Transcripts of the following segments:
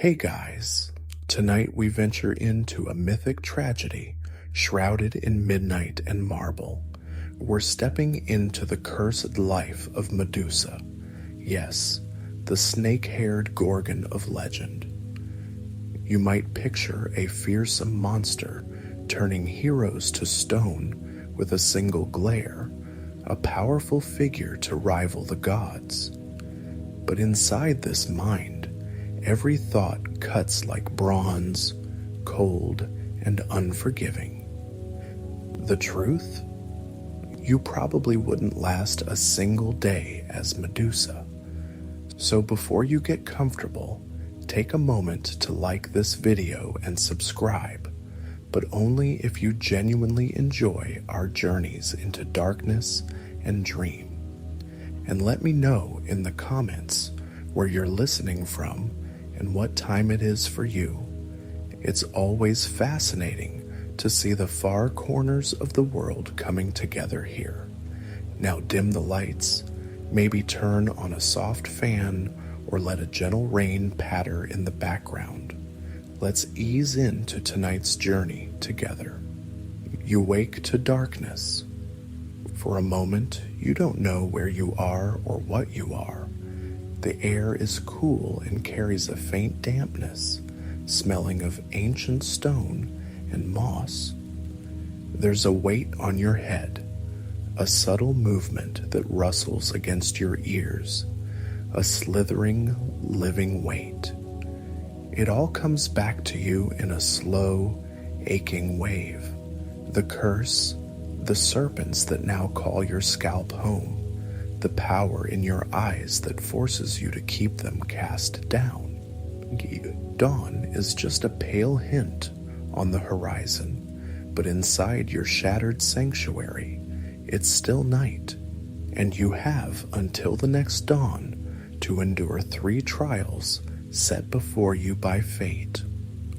Hey guys, tonight we venture into a mythic tragedy shrouded in midnight and marble. We're stepping into the cursed life of Medusa. Yes, the snake-haired gorgon of legend. You might picture a fearsome monster turning heroes to stone with a single glare, a powerful figure to rival the gods. But inside this mind, every thought cuts like bronze, cold and unforgiving. The truth? You probably wouldn't last a single day as Medusa. So before you get comfortable, take a moment to like this video and subscribe, but only if you genuinely enjoy our journeys into darkness and dream. And let me know in the comments where you're listening from and what time it is for you. It's always fascinating to see the far corners of the world coming together here. Now dim the lights, maybe turn on a soft fan or let a gentle rain patter in the background. Let's ease into tonight's journey together. You wake to darkness. For a moment, you don't know where you are or what you are. The air is cool and carries a faint dampness, smelling of ancient stone and moss. There's a weight on your head, a subtle movement that rustles against your ears, a slithering, living weight. It all comes back to you in a slow, aching wave. The curse, the serpents that now call your scalp home, the power in your eyes that forces you to keep them cast down. Dawn is just a pale hint on the horizon, but inside your shattered sanctuary, it's still night, and you have until the next dawn to endure 3 trials set before you by fate.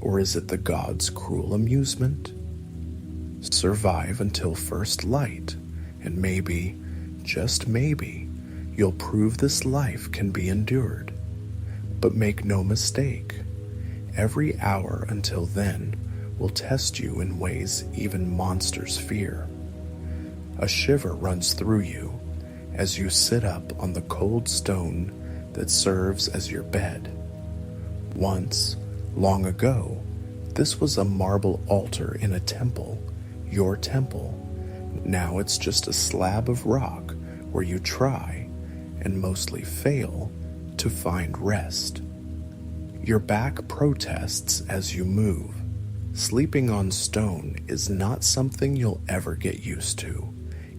Or is it the gods' cruel amusement? Survive until first light, and maybe, just maybe, you'll prove this life can be endured. But make no mistake, every hour until then will test you in ways even monsters fear. A shiver runs through you as you sit up on the cold stone that serves as your bed. Once, long ago, this was a marble altar in a temple, your temple. Now it's just a slab of rock where you try, and mostly fail, to find rest. Your back protests as you move. Sleeping on stone is not something you'll ever get used to,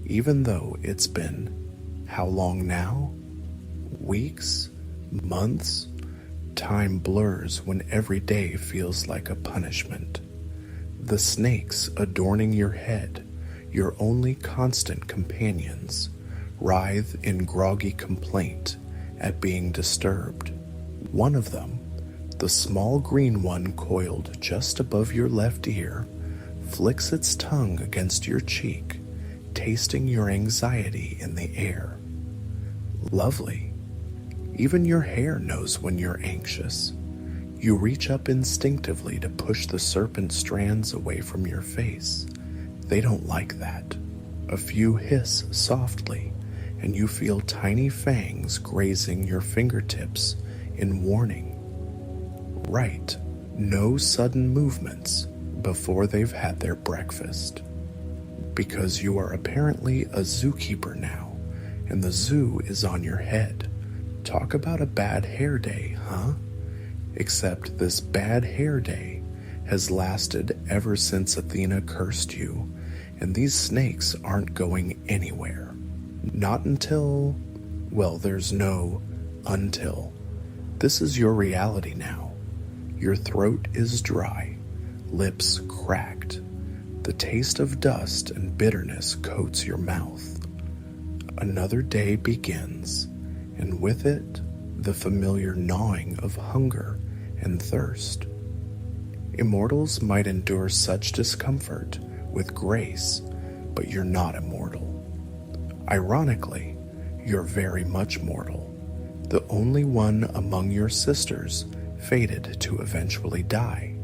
even though it's been, how long now? Weeks? Months? Time blurs when every day feels like a punishment. The snakes adorning your head, your only constant companions, writhe in groggy complaint at being disturbed. One of them, the small green one coiled just above your left ear, flicks its tongue against your cheek, tasting your anxiety in the air. Lovely. Even your hair knows when you're anxious. You reach up instinctively to push the serpent strands away from your face. They don't like that. A few hiss softly, and you feel tiny fangs grazing your fingertips in warning. Right, no sudden movements before they've had their breakfast. Because you are apparently a zookeeper now, and the zoo is on your head. Talk about a bad hair day, huh? Except this bad hair day has lasted ever since Athena cursed you, and these snakes aren't going anywhere. Not until, well, there's no until. This is your reality now. Your throat is dry, lips cracked. The taste of dust and bitterness coats your mouth. Another day begins, and with it, the familiar gnawing of hunger and thirst. Immortals might endure such discomfort with grace, but you're not immortal. Ironically, you're very much mortal, the only one among your sisters fated to eventually die.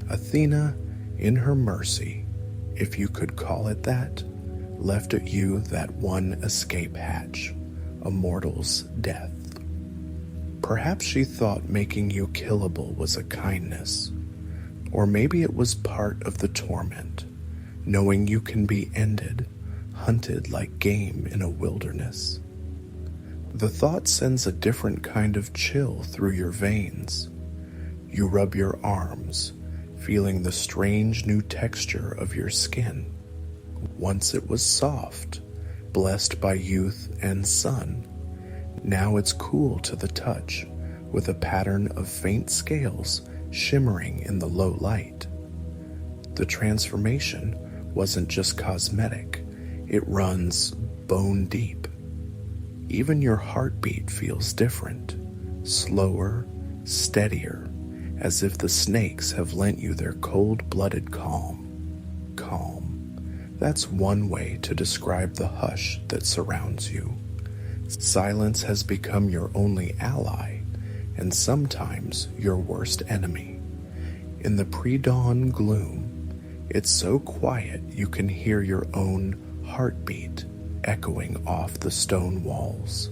Athena, in her mercy, if you could call it that, left at you that one escape hatch, a mortal's death. Perhaps she thought making you killable was a kindness, or maybe it was part of the torment, knowing you can be ended, hunted like game in a wilderness. The thought sends a different kind of chill through your veins. You rub your arms, feeling the strange new texture of your skin. Once it was soft, blessed by youth and sun. Now it's cool to the touch, with a pattern of faint scales shimmering in the low light. The transformation wasn't just cosmetic, it runs bone deep. Even your heartbeat feels different, slower, steadier, as if the snakes have lent you their cold-blooded calm. That's one way to describe the hush that surrounds you. Silence has become your only ally, and sometimes your worst enemy. In the pre-dawn gloom, it's so quiet you can hear your own heartbeat echoing off the stone walls.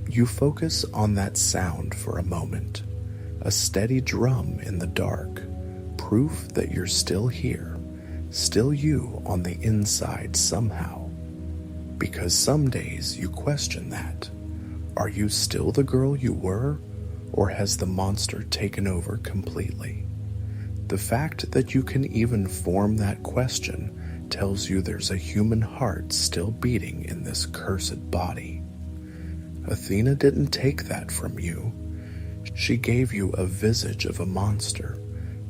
You focus on that sound for a moment, a steady drum in the dark, proof that you're still here, still you on the inside somehow. Because some days you question that. Are you still the girl you were, or has the monster taken over completely? The fact that you can even form that question tells you there's a human heart still beating in this cursed body. Athena didn't take that from you. She gave you a visage of a monster,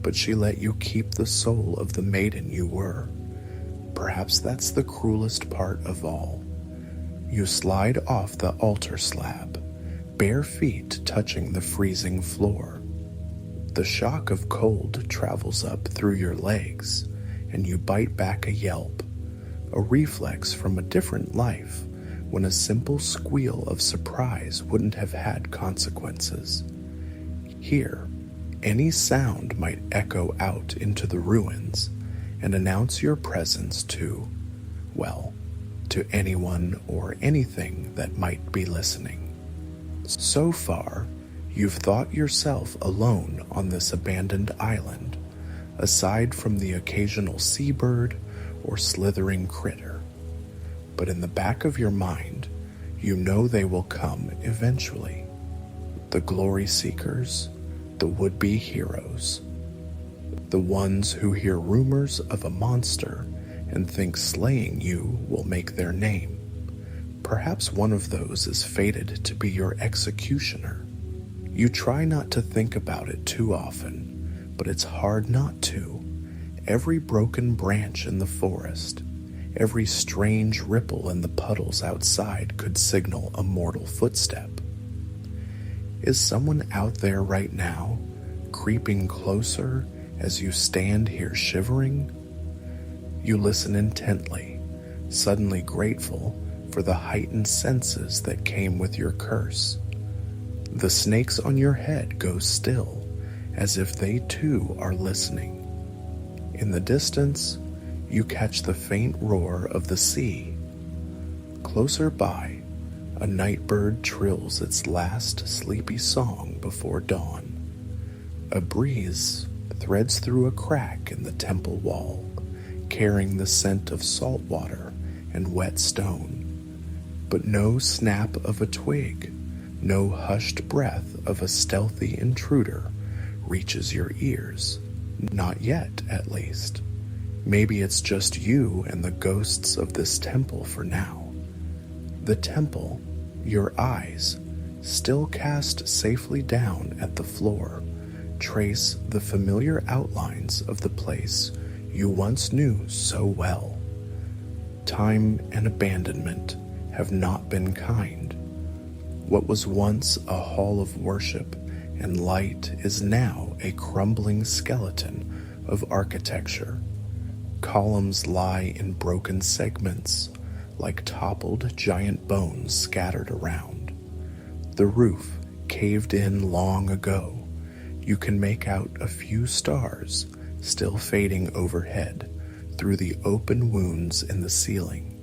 but she let you keep the soul of the maiden you were. Perhaps that's the cruelest part of all. You slide off the altar slab, bare feet touching the freezing floor. The shock of cold travels up through your legs, and you bite back a yelp, a reflex from a different life when a simple squeal of surprise wouldn't have had consequences. Here, any sound might echo out into the ruins and announce your presence to anyone or anything that might be listening. So far, you've thought yourself alone on this abandoned island, aside from the occasional seabird or slithering critter. But in the back of your mind, you know they will come eventually. The glory seekers, the would-be heroes, the ones who hear rumors of a monster and think slaying you will make their name. Perhaps one of those is fated to be your executioner. You try not to think about it too often, but it's hard not to. Every broken branch in the forest, every strange ripple in the puddles outside could signal a mortal footstep. Is someone out there right now, creeping closer as you stand here shivering? You listen intently, suddenly grateful for the heightened senses that came with your curse. The snakes on your head go still, as if they too are listening. In the distance, you catch the faint roar of the sea. Closer by, a night bird trills its last sleepy song before dawn. A breeze threads through a crack in the temple wall, carrying the scent of salt water and wet stone. But no snap of a twig, no hushed breath of a stealthy intruder reaches your ears. Not yet, at least. Maybe it's just you and the ghosts of this temple for now. The temple, your eyes, still cast safely down at the floor, trace the familiar outlines of the place you once knew so well. Time and abandonment have not been kind. What was once a hall of worship and light is now a crumbling skeleton of architecture. Columns lie in broken segments, like toppled giant bones scattered around. The roof caved in long ago, you can make out a few stars still fading overhead through the open wounds in the ceiling.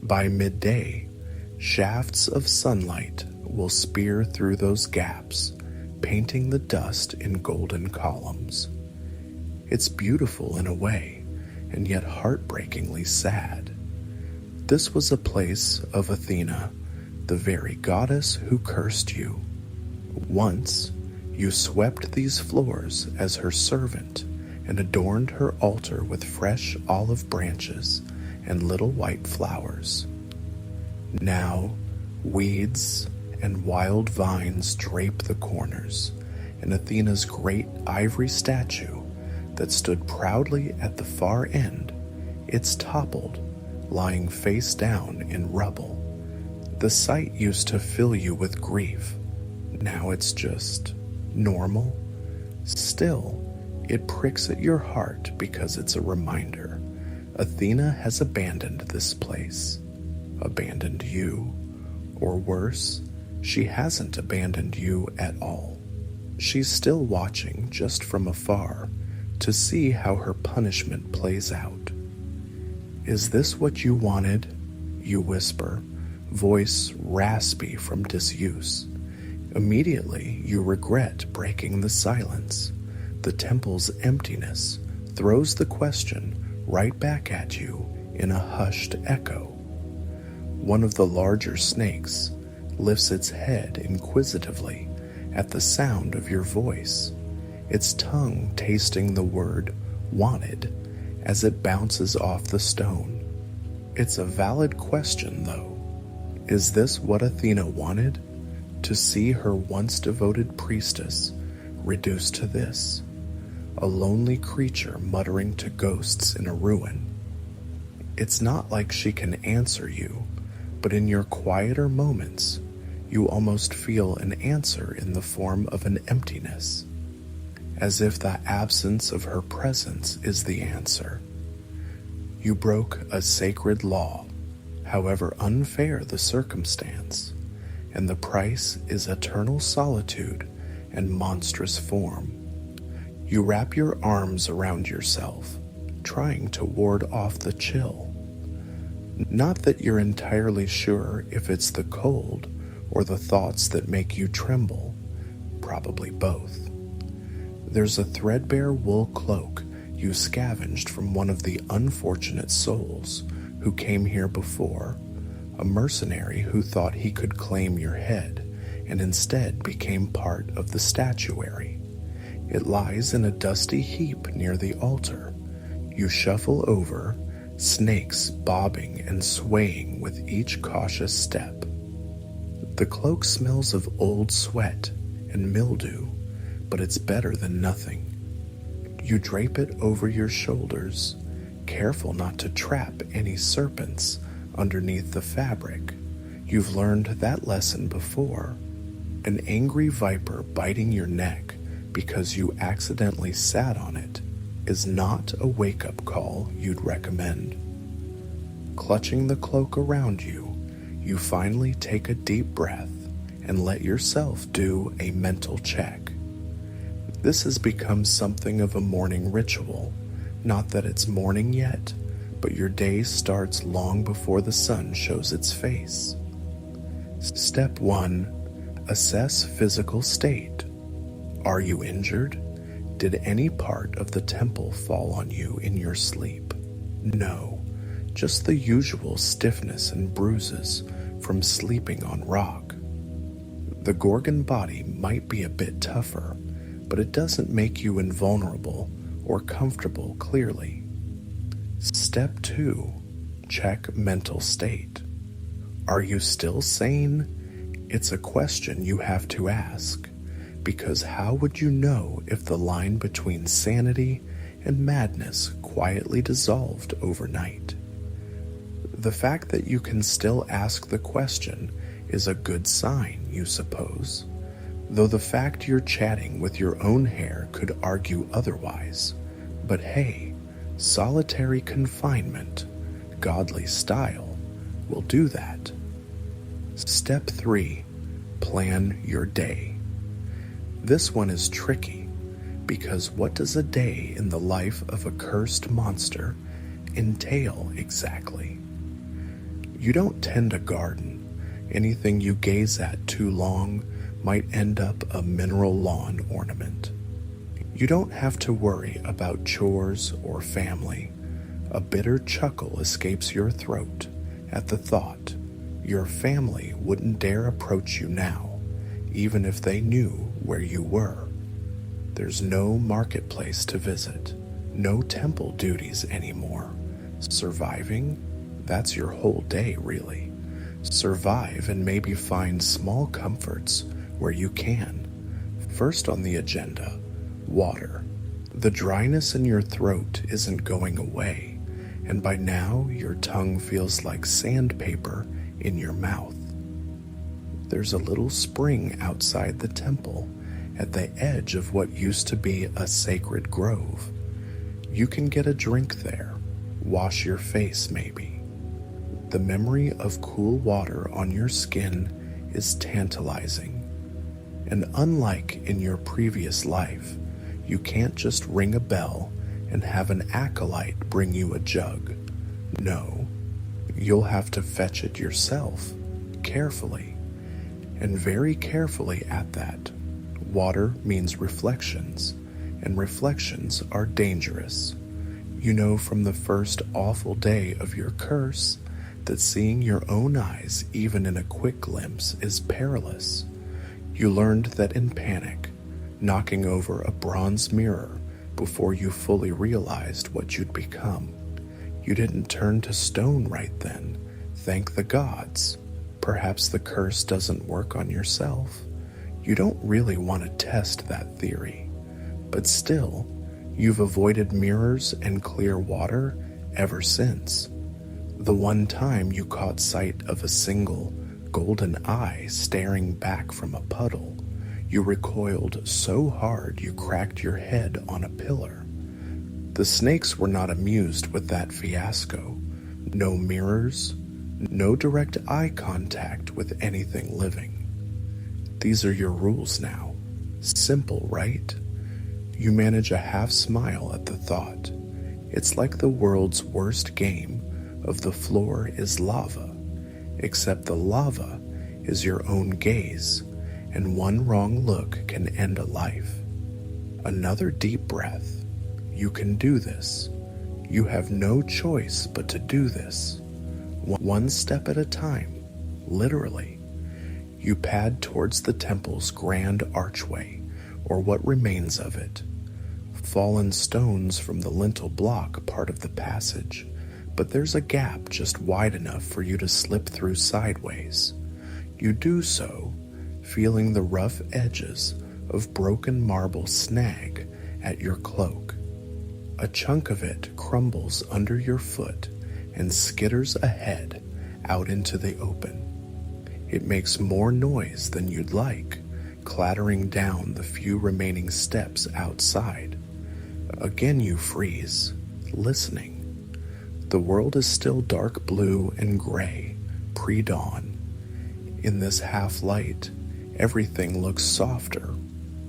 By midday, shafts of sunlight will spear through those gaps, painting the dust in golden columns. It's beautiful in a way, and yet heartbreakingly sad. This was a place of Athena, the very goddess who cursed you. Once, you swept these floors as her servant and adorned her altar with fresh olive branches and little white flowers. Now, weeds and wild vines drape the corners, and Athena's great ivory statue that stood proudly at the far end, it's toppled, lying face down in rubble. The sight used to fill you with grief. Now it's just normal. Still, it pricks at your heart because it's a reminder. Athena has abandoned this place. Abandoned you. Or worse, she hasn't abandoned you at all. She's still watching just from afar to see how her punishment plays out. Is this what you wanted? You whisper, voice raspy from disuse. Immediately, you regret breaking the silence. The temple's emptiness throws the question right back at you in a hushed echo. One of the larger snakes lifts its head inquisitively at the sound of your voice, its tongue tasting the word wanted as it bounces off the stone. It's a valid question, though. Is this what Athena wanted? To see her once devoted priestess reduced to this, a lonely creature muttering to ghosts in a ruin. It's not like she can answer you, but in your quieter moments, you almost feel an answer in the form of an emptiness, as if the absence of her presence is the answer. You broke a sacred law, however unfair the circumstance, and the price is eternal solitude and monstrous form. You wrap your arms around yourself, trying to ward off the chill. Not that you're entirely sure if it's the cold or the thoughts that make you tremble, probably both. There's a threadbare wool cloak you scavenged from one of the unfortunate souls who came here before, a mercenary who thought he could claim your head and instead became part of the statuary. It lies in a dusty heap near the altar. You shuffle over, snakes bobbing and swaying with each cautious step. The cloak smells of old sweat and mildew, but it's better than nothing. You drape it over your shoulders, careful not to trap any serpents underneath the fabric. You've learned that lesson before. An angry viper biting your neck because you accidentally sat on it is not a wake-up call you'd recommend. Clutching the cloak around you, you finally take a deep breath and let yourself do a mental check. This has become something of a morning ritual. Not that it's morning yet, but your day starts long before the sun shows its face. Step 1. Assess physical state. Are you injured? Did any part of the temple fall on you in your sleep? No, just the usual stiffness and bruises from sleeping on rock. The Gorgon body might be a bit tougher, but it doesn't make you invulnerable or comfortable clearly. Step 2. Check mental state. Are you still sane? It's a question you have to ask, because how would you know if the line between sanity and madness quietly dissolved overnight? The fact that you can still ask the question is a good sign, you suppose, though the fact you're chatting with your own hair could argue otherwise. But hey, solitary confinement, godly style, will do that. Step 3. Plan your day. This one is tricky, because what does a day in the life of a cursed monster entail exactly? You don't tend a garden. Anything you gaze at too long might end up a mineral lawn ornament. You don't have to worry about chores or family. A bitter chuckle escapes your throat at the thought your family wouldn't dare approach you now, even if they knew where you were. There's no marketplace to visit, no temple duties anymore. Surviving? That's your whole day, really. Survive and maybe find small comforts where you can. First on the agenda, water. The dryness in your throat isn't going away, and by now your tongue feels like sandpaper in your mouth. There's a little spring outside the temple at the edge of what used to be a sacred grove. You can get a drink there, wash your face maybe. The memory of cool water on your skin is tantalizing. And unlike in your previous life, you can't just ring a bell and have an acolyte bring you a jug. No, you'll have to fetch it yourself, carefully, and very carefully at that. Water means reflections, and reflections are dangerous. You know from the first awful day of your curse that seeing your own eyes even in a quick glimpse is perilous. You learned that in panic, knocking over a bronze mirror before you fully realized what you'd become. You didn't turn to stone right then. Thank the gods. Perhaps the curse doesn't work on yourself. You don't really want to test that theory. But still, you've avoided mirrors and clear water ever since. The one time you caught sight of a single golden eye staring back from a puddle, you recoiled so hard you cracked your head on a pillar. The snakes were not amused with that fiasco. No mirrors, no direct eye contact with anything living. These are your rules now. Simple, right? You manage a half smile at the thought. It's like the world's worst game of the floor is lava, except the lava is your own gaze, and one wrong look can end a life. Another deep breath. You can do this. You have no choice but to do this. One step at a time, literally. You pad towards the temple's grand archway, or what remains of it. Fallen stones from the lintel block part of the passage, but there's a gap just wide enough for you to slip through sideways. You do so, feeling the rough edges of broken marble snag at your cloak. A chunk of it crumbles under your foot and skitters ahead out into the open. It makes more noise than you'd like, clattering down the few remaining steps outside. Again you freeze, listening. The world is still dark blue and gray, pre-dawn. In this half-light, everything looks softer,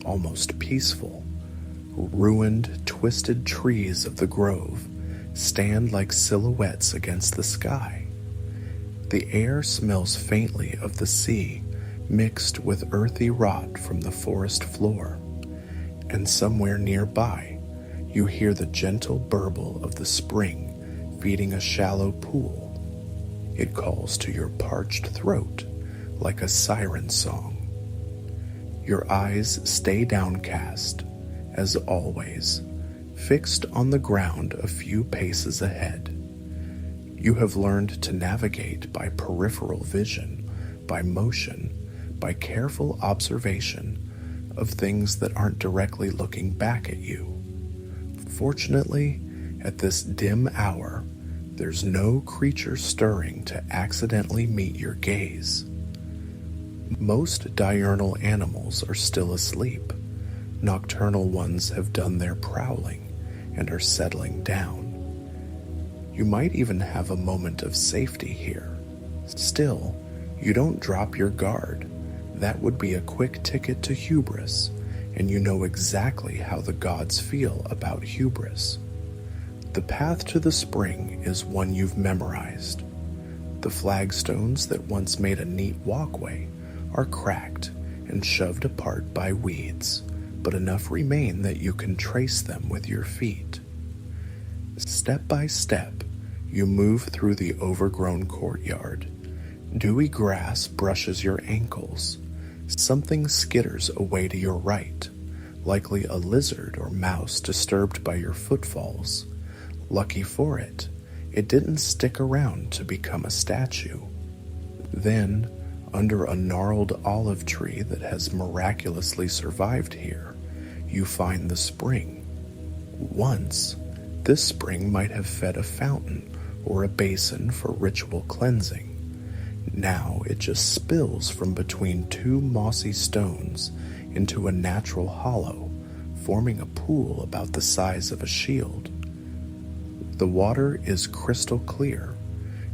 almost peaceful. Ruined, twisted trees of the grove stand like silhouettes against the sky. The air smells faintly of the sea, mixed with earthy rot from the forest floor. And somewhere nearby, you hear the gentle burble of the spring feeding a shallow pool. It calls to your parched throat like a siren song. Your eyes stay downcast, as always, fixed on the ground a few paces ahead. You have learned to navigate by peripheral vision, by motion, by careful observation of things that aren't directly looking back at you. Fortunately, at this dim hour, there's no creature stirring to accidentally meet your gaze. Most diurnal animals are still asleep. Nocturnal ones have done their prowling and are settling down. You might even have a moment of safety here. Still, you don't drop your guard. That would be a quick ticket to hubris, and you know exactly how the gods feel about hubris. The path to the spring is one you've memorized. The flagstones that once made a neat walkway are cracked and shoved apart by weeds, but enough remain that you can trace them with your feet. Step by step, you move through the overgrown courtyard. Dewy grass brushes your ankles. Something skitters away to your right, likely a lizard or mouse disturbed by your footfalls. Lucky for it, it didn't stick around to become a statue. Then, under a gnarled olive tree that has miraculously survived here, you find the spring. Once, this spring might have fed a fountain or a basin for ritual cleansing. Now it just spills from between two mossy stones into a natural hollow, forming a pool about the size of a shield. The water is crystal clear.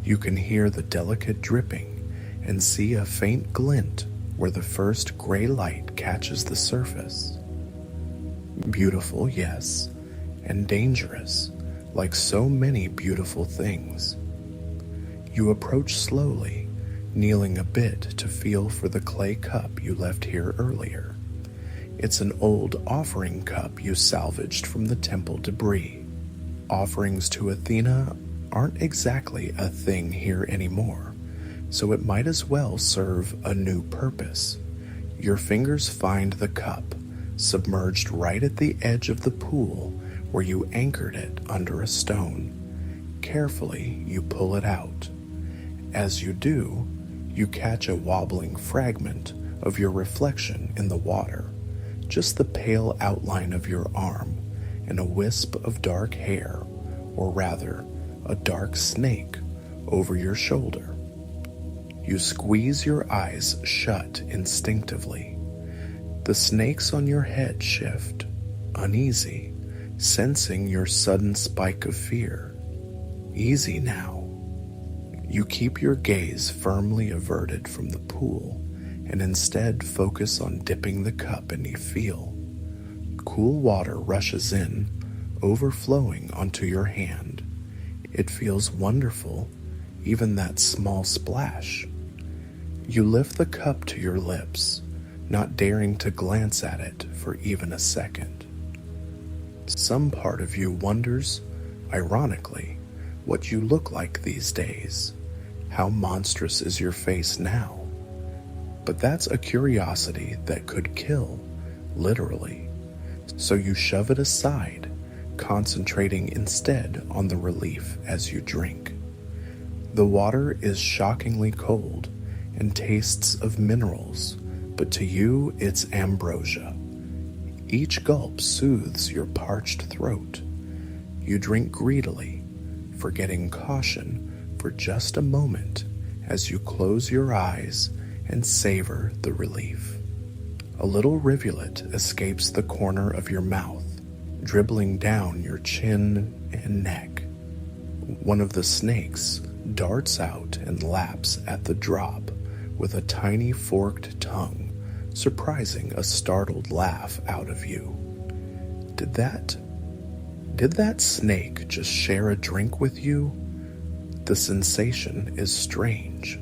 You can hear the delicate dripping and see a faint glint where the first gray light catches the surface. Beautiful, yes, and dangerous, like so many beautiful things. You approach slowly, kneeling a bit to feel for the clay cup you left here earlier. It's an old offering cup you salvaged from the temple debris. Offerings to Athena aren't exactly a thing here anymore, so it might as well serve a new purpose. Your fingers find the cup, submerged right at the edge of the pool where you anchored it under a stone. Carefully, you pull it out. As you do, you catch a wobbling fragment of your reflection in the water, just the pale outline of your arm and a wisp of dark hair, or rather, a dark snake over your shoulder. You squeeze your eyes shut instinctively. The snakes on your head shift, uneasy, sensing your sudden spike of fear. Easy now. You keep your gaze firmly averted from the pool and instead focus on dipping the cup and you feel. Cool water rushes in, overflowing onto your hand. It feels wonderful, even that small splash. You lift the cup to your lips, not daring to glance at it for even a second. Some part of you wonders, ironically, what you look like these days. How monstrous is your face now? But that's a curiosity that could kill, literally. So you shove it aside, concentrating instead on the relief as you drink. The water is shockingly cold and tastes of minerals, but to you it's ambrosia. Each gulp soothes your parched throat. You drink greedily, forgetting caution for just a moment as you close your eyes and savor the relief. A little rivulet escapes the corner of your mouth, dribbling down your chin and neck. One of the snakes darts out and laps at the drop with a tiny forked tongue, surprising a startled laugh out of you. Did that snake just share a drink with you? The sensation is strange,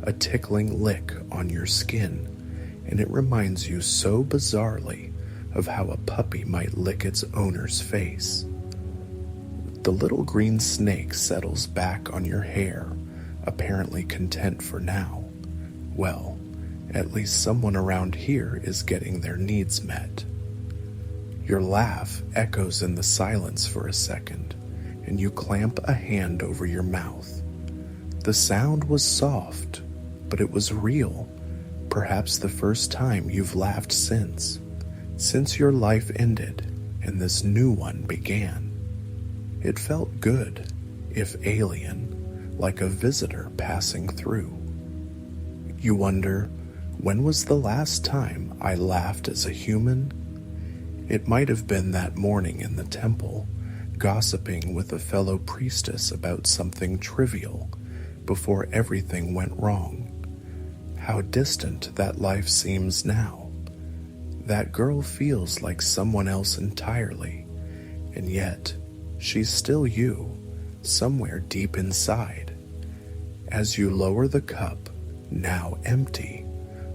a tickling lick on your skin, and it reminds you so bizarrely of how a puppy might lick its owner's face. The little green snake settles back on your hair, apparently content for now. Well, at least someone around here is getting their needs met. Your laugh echoes in the silence for a second, and you clamp a hand over your mouth. The sound was soft, but it was real, perhaps the first time you've laughed since your life ended and this new one began. It felt good, if alien, like a visitor passing through. You wonder, when was the last time I laughed as a human? It might have been that morning in the temple, gossiping with a fellow priestess about something trivial before everything went wrong. How distant that life seems now. That girl feels like someone else entirely, and yet she's still you, somewhere deep inside. As you lower the cup, now empty,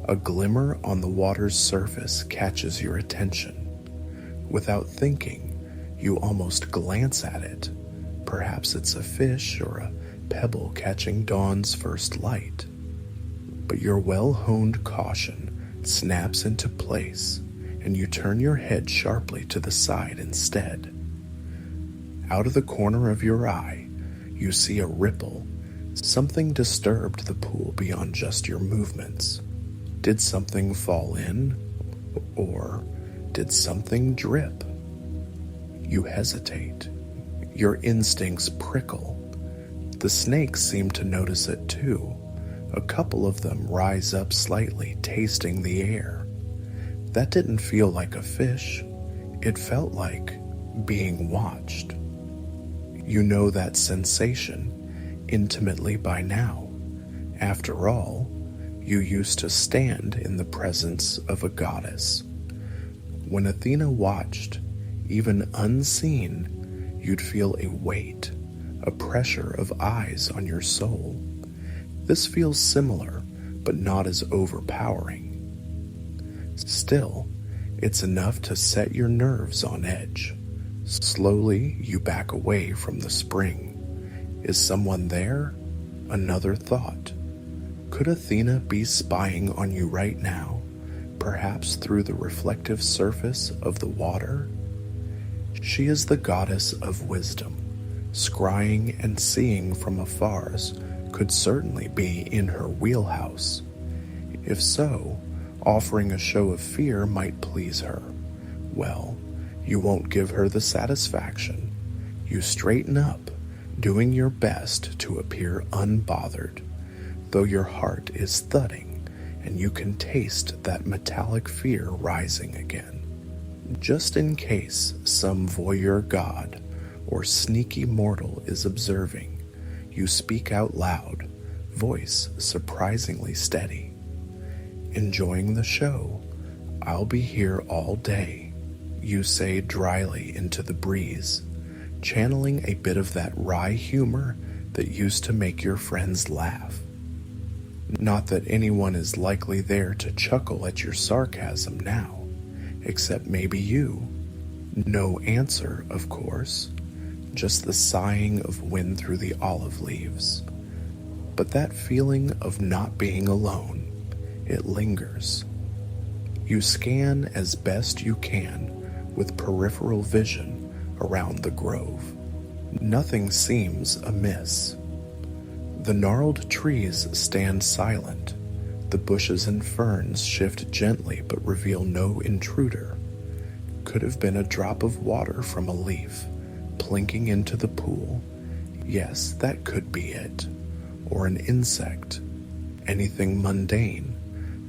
a glimmer on the water's surface catches your attention. Without thinking, you almost glance at it. Perhaps it's a fish or a pebble catching dawn's first light. But your well-honed caution snaps into place, and you turn your head sharply to the side instead. Out of the corner of your eye, you see a ripple. Something disturbed the pool beyond just your movements. Did something fall in? Or did something drip? You hesitate. Your instincts prickle. The snakes seem to notice it too. A couple of them rise up slightly, tasting the air. That didn't feel like a fish. It felt like being watched. You know that sensation intimately by now. After all, you used to stand in the presence of a goddess. When Athena watched, even unseen, you'd feel a weight, a pressure of eyes on your soul. This feels similar, but not as overpowering. Still, it's enough to set your nerves on edge. Slowly, you back away from the spring. Is someone there? Another thought. Could Athena be spying on you right now, perhaps through the reflective surface of the water? She is the goddess of wisdom. Scrying and seeing from afar could certainly be in her wheelhouse. If so, offering a show of fear might please her. Well, you won't give her the satisfaction. You straighten up, doing your best to appear unbothered, though your heart is thudding and you can taste that metallic fear rising again. Just in case some voyeur god or sneaky mortal is observing, you speak out loud, voice surprisingly steady. Enjoying the show? I'll be here all day, you say dryly into the breeze, channeling a bit of that wry humor that used to make your friends laugh. Not that anyone is likely there to chuckle at your sarcasm now, except maybe you. No answer, of course, just the sighing of wind through the olive leaves. But that feeling of not being alone, it lingers. You scan as best you can with peripheral vision around the grove. Nothing seems amiss. The gnarled trees stand silent. The bushes and ferns shift gently but reveal no intruder. Could have been a drop of water from a leaf, plinking into the pool. Yes, that could be it. Or an insect. Anything mundane.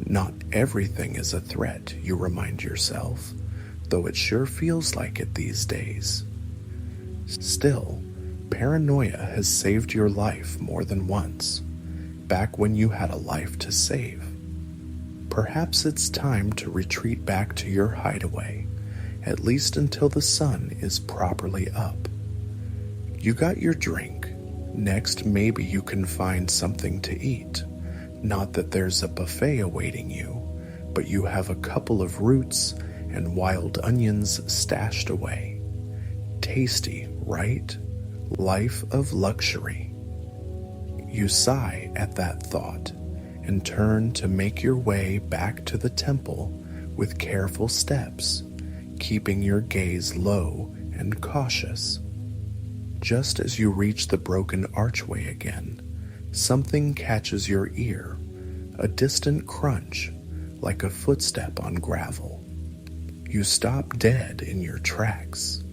Not everything is a threat, you remind yourself, though it sure feels like it these days. Still, paranoia has saved your life more than once, back when you had a life to save. Perhaps it's time to retreat back to your hideaway, at least until the sun is properly up. You got your drink. Next, maybe you can find something to eat. Not that there's a buffet awaiting you, but you have a couple of roots and wild onions stashed away. Tasty, right? Life of luxury. You sigh at that thought and turn to make your way back to the temple with careful steps, keeping your gaze low and cautious. Just as you reach the broken archway again, something catches your ear, a distant crunch, like a footstep on gravel. You stop dead in your tracks.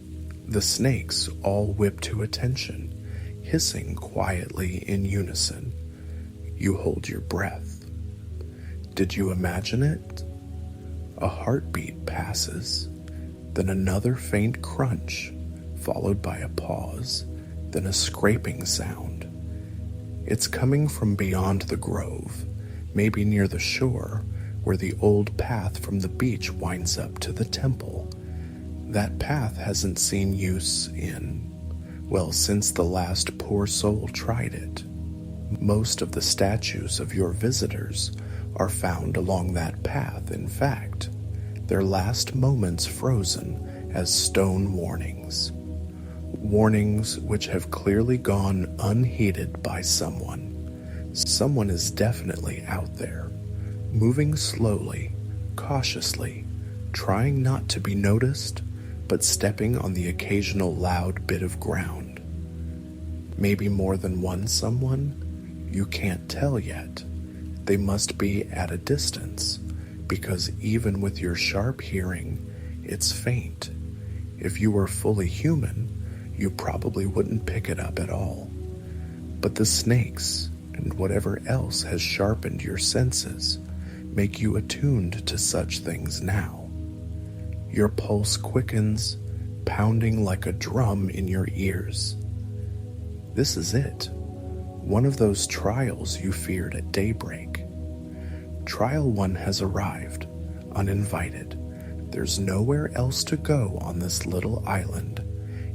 The snakes all whip to attention, hissing quietly in unison. You hold your breath. Did you imagine it? A heartbeat passes, then another faint crunch, followed by a pause, then a scraping sound. It's coming from beyond the grove, maybe near the shore, where the old path from the beach winds up to the temple. That path hasn't seen use since the last poor soul tried it. Most of the statues of your visitors are found along that path. In fact, their last moments frozen as stone warnings. Warnings which have clearly gone unheeded by someone. Someone is definitely out there, moving slowly, cautiously, trying not to be noticed, but stepping on the occasional loud bit of ground. Maybe more than one someone? You can't tell yet. They must be at a distance, because even with your sharp hearing, it's faint. If you were fully human, you probably wouldn't pick it up at all. But the snakes, and whatever else has sharpened your senses, make you attuned to such things now. Your pulse quickens, pounding like a drum in your ears. This is it, one of those trials you feared at daybreak. Trial 1 has arrived, uninvited. There's nowhere else to go on this little island.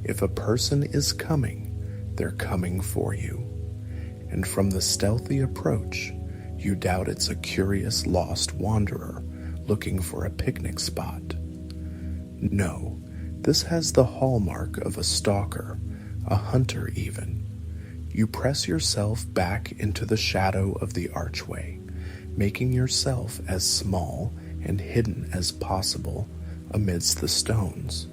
If a person is coming, they're coming for you. And from the stealthy approach, you doubt it's a curious lost wanderer looking for a picnic spot. No, this has the hallmark of a stalker, a hunter even. You press yourself back into the shadow of the archway, making yourself as small and hidden as possible amidst the stones.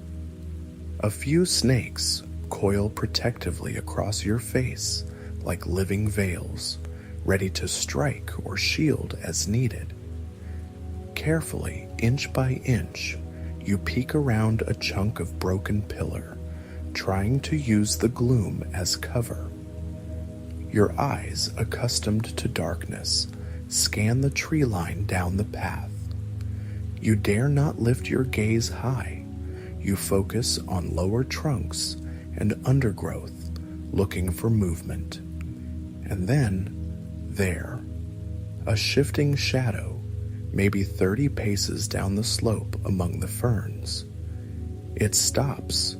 A few snakes coil protectively across your face like living veils, ready to strike or shield as needed. Carefully, inch by inch, you peek around a chunk of broken pillar, trying to use the gloom as cover. Your eyes, accustomed to darkness, scan the tree line down the path. You dare not lift your gaze high. You focus on lower trunks and undergrowth, looking for movement. And then, there, a shifting shadow, maybe 30 paces down the slope among the ferns. It stops,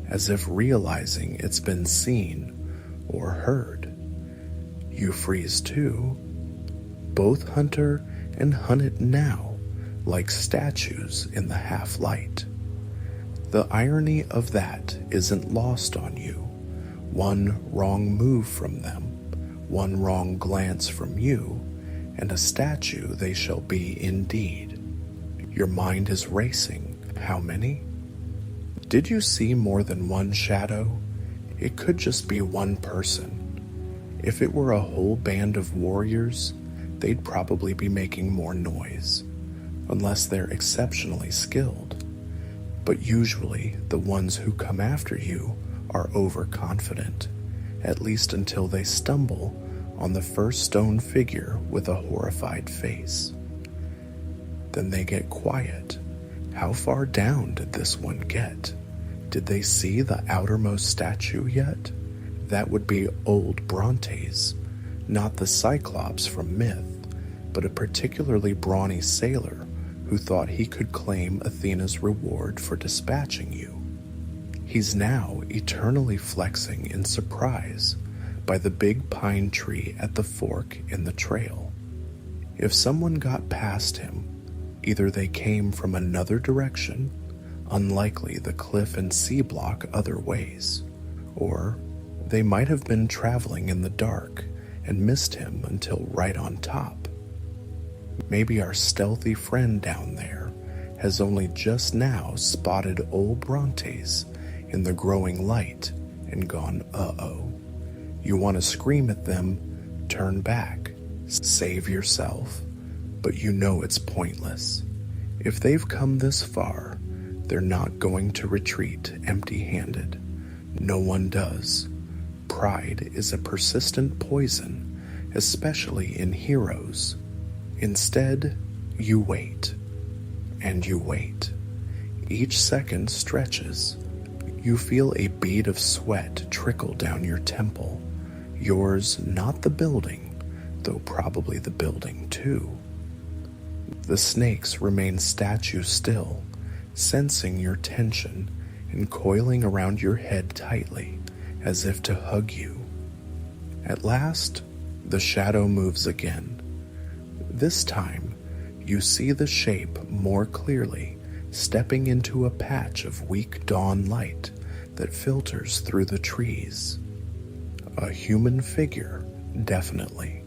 as if realizing it's been seen or heard. You freeze too, both hunter and hunted now, like statues in the half-light. The irony of that isn't lost on you. One wrong move from them, one wrong glance from you, and a statue they shall be indeed. Your mind is racing. How many? Did you see more than one shadow? It could just be one person. If it were a whole band of warriors, they'd probably be making more noise, unless they're exceptionally skilled. But usually, the ones who come after you are overconfident, at least until they stumble on the first stone figure with a horrified face. Then they get quiet. How far down did this one get? Did they see the outermost statue yet? That would be old Brontes, not the Cyclops from myth, but a particularly brawny sailor who thought he could claim Athena's reward for dispatching you. He's now eternally flexing in surprise by the big pine tree at the fork in the trail. If someone got past him, either they came from another direction, unlikely the cliff and sea block other ways, or they might have been traveling in the dark and missed him until right on top. Maybe our stealthy friend down there has only just now spotted old Brontes in the growing light and gone, uh-oh. You want to scream at them, turn back, save yourself, but you know it's pointless. If they've come this far, they're not going to retreat empty-handed. No one does. Pride is a persistent poison, especially in heroes. Instead, you wait, and you wait. Each second stretches. You feel a bead of sweat trickle down your temple. Yours, not the building, though probably the building too. The snakes remain statue still, sensing your tension and coiling around your head tightly, as if to hug you. At last, the shadow moves again. This time, you see the shape more clearly, stepping into a patch of weak dawn light that filters through the trees. A human figure, definitely.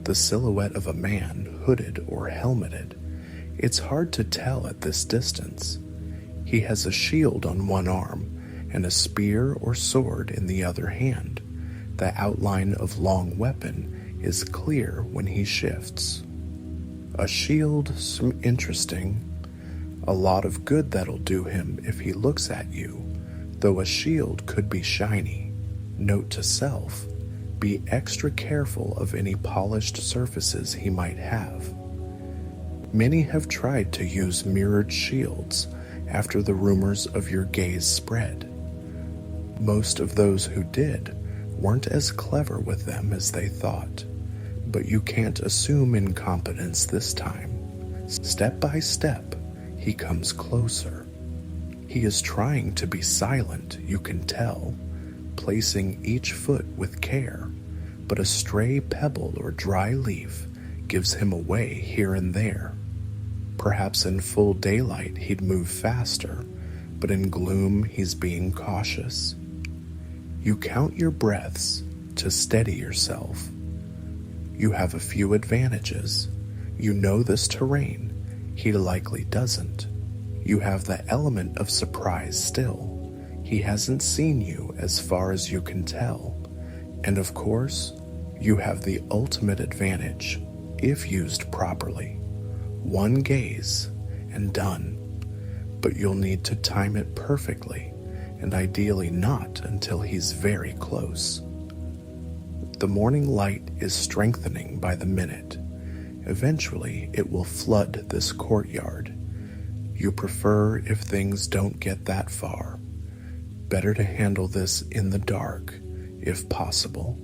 The silhouette of a man, hooded or helmeted. It's hard to tell at this distance. He has a shield on one arm and a spear or sword in the other hand. The outline of long weapon is clear when he shifts. A shield, some interesting. A lot of good that'll do him if he looks at you, though a shield could be shiny. Note to self, be extra careful of any polished surfaces he might have. Many have tried to use mirrored shields after the rumors of your gaze spread. Most of those who did weren't as clever with them as they thought, but you can't assume incompetence this time. Step by step, he comes closer. He is trying to be silent, you can tell, placing each foot with care, but a stray pebble or dry leaf gives him away here and there. Perhaps in full daylight he'd move faster, but in gloom he's being cautious. You count your breaths to steady yourself. You have a few advantages. You know this terrain. He likely doesn't. You have the element of surprise still. He hasn't seen you as far as you can tell. And of course, you have the ultimate advantage, if used properly. One gaze, and done. But you'll need to time it perfectly, and ideally not until he's very close. The morning light is strengthening by the minute. Eventually, it will flood this courtyard. You prefer if things don't get that far. Better to handle this in the dark, if possible.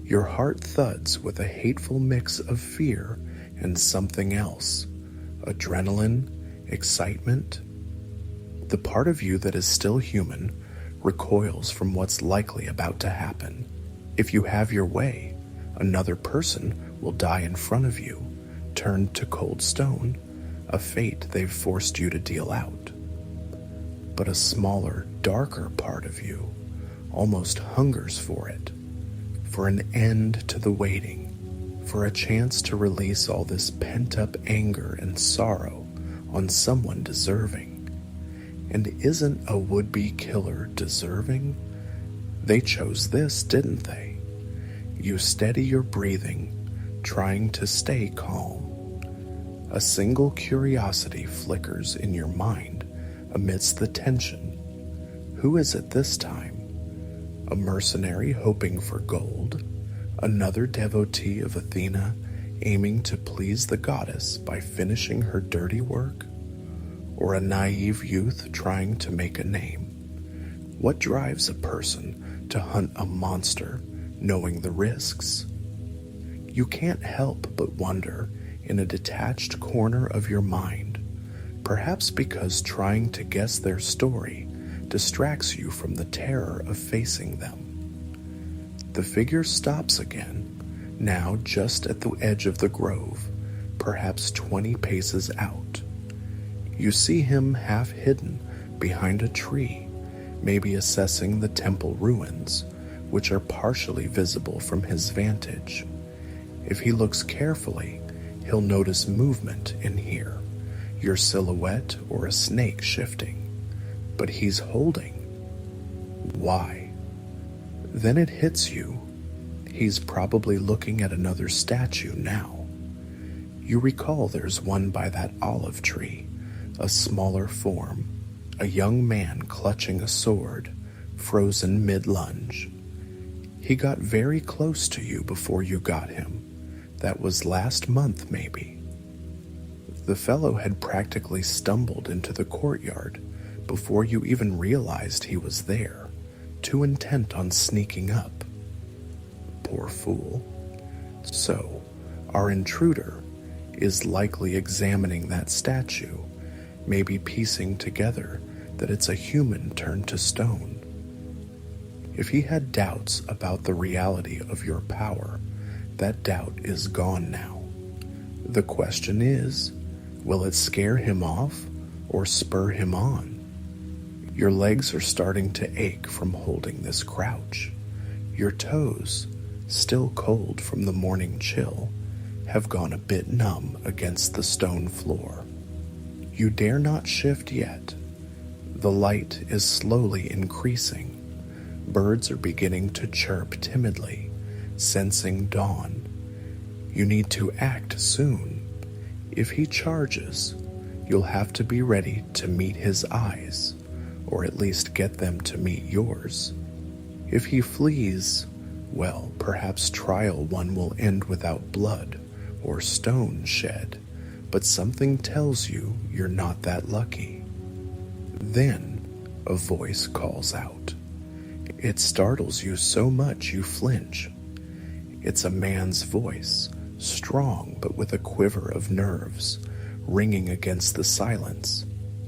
Your heart thuds with a hateful mix of fear and something else. Adrenaline, excitement. The part of you that is still human recoils from what's likely about to happen. If you have your way, another person will die in front of you, turned to cold stone, a fate they've forced you to deal out. But a smaller, darker part of you almost hungers for it, for an end to the waiting, for a chance to release all this pent-up anger and sorrow on someone deserving. And isn't a would-be killer deserving? They chose this, didn't they? You steady your breathing, trying to stay calm. A single curiosity flickers in your mind amidst the tension. Who is it this time? A mercenary hoping for gold? Another devotee of Athena aiming to please the goddess by finishing her dirty work? Or a naive youth trying to make a name? What drives a person to hunt a monster knowing the risks? You can't help but wonder in a detached corner of your mind, perhaps because trying to guess their story distracts you from the terror of facing them. The figure stops again, now just at the edge of the grove, perhaps 20 paces out. You see him half hidden behind a tree, maybe assessing the temple ruins, which are partially visible from his vantage. If he looks carefully, he'll notice movement in here, your silhouette or a snake shifting. But he's holding. Why? Then it hits you. He's probably looking at another statue now. You recall there's one by that olive tree, a smaller form, a young man clutching a sword, frozen mid-lunge. He got very close to you before you got him. That was last month, maybe. The fellow had practically stumbled into the courtyard before you even realized he was there, too intent on sneaking up. Poor fool. So, our intruder, is likely examining that statue, maybe piecing together that it's a human turned to stone. If he had doubts about the reality of your power, that doubt is gone now. The question is, will it scare him off or spur him on? Your legs are starting to ache from holding this crouch. Your toes, still cold from the morning chill, have gone a bit numb against the stone floor. You dare not shift yet. The light is slowly increasing. Birds are beginning to chirp timidly, sensing dawn. You need to act soon. If he charges, you'll have to be ready to meet his eyes, or at least get them to meet yours. If he flees, well, perhaps trial one will end without blood or stone shed, but something tells you you're not that lucky. Then a voice calls out. It startles you so much you flinch. It's a man's voice, strong but with a quiver of nerves, ringing against the silence.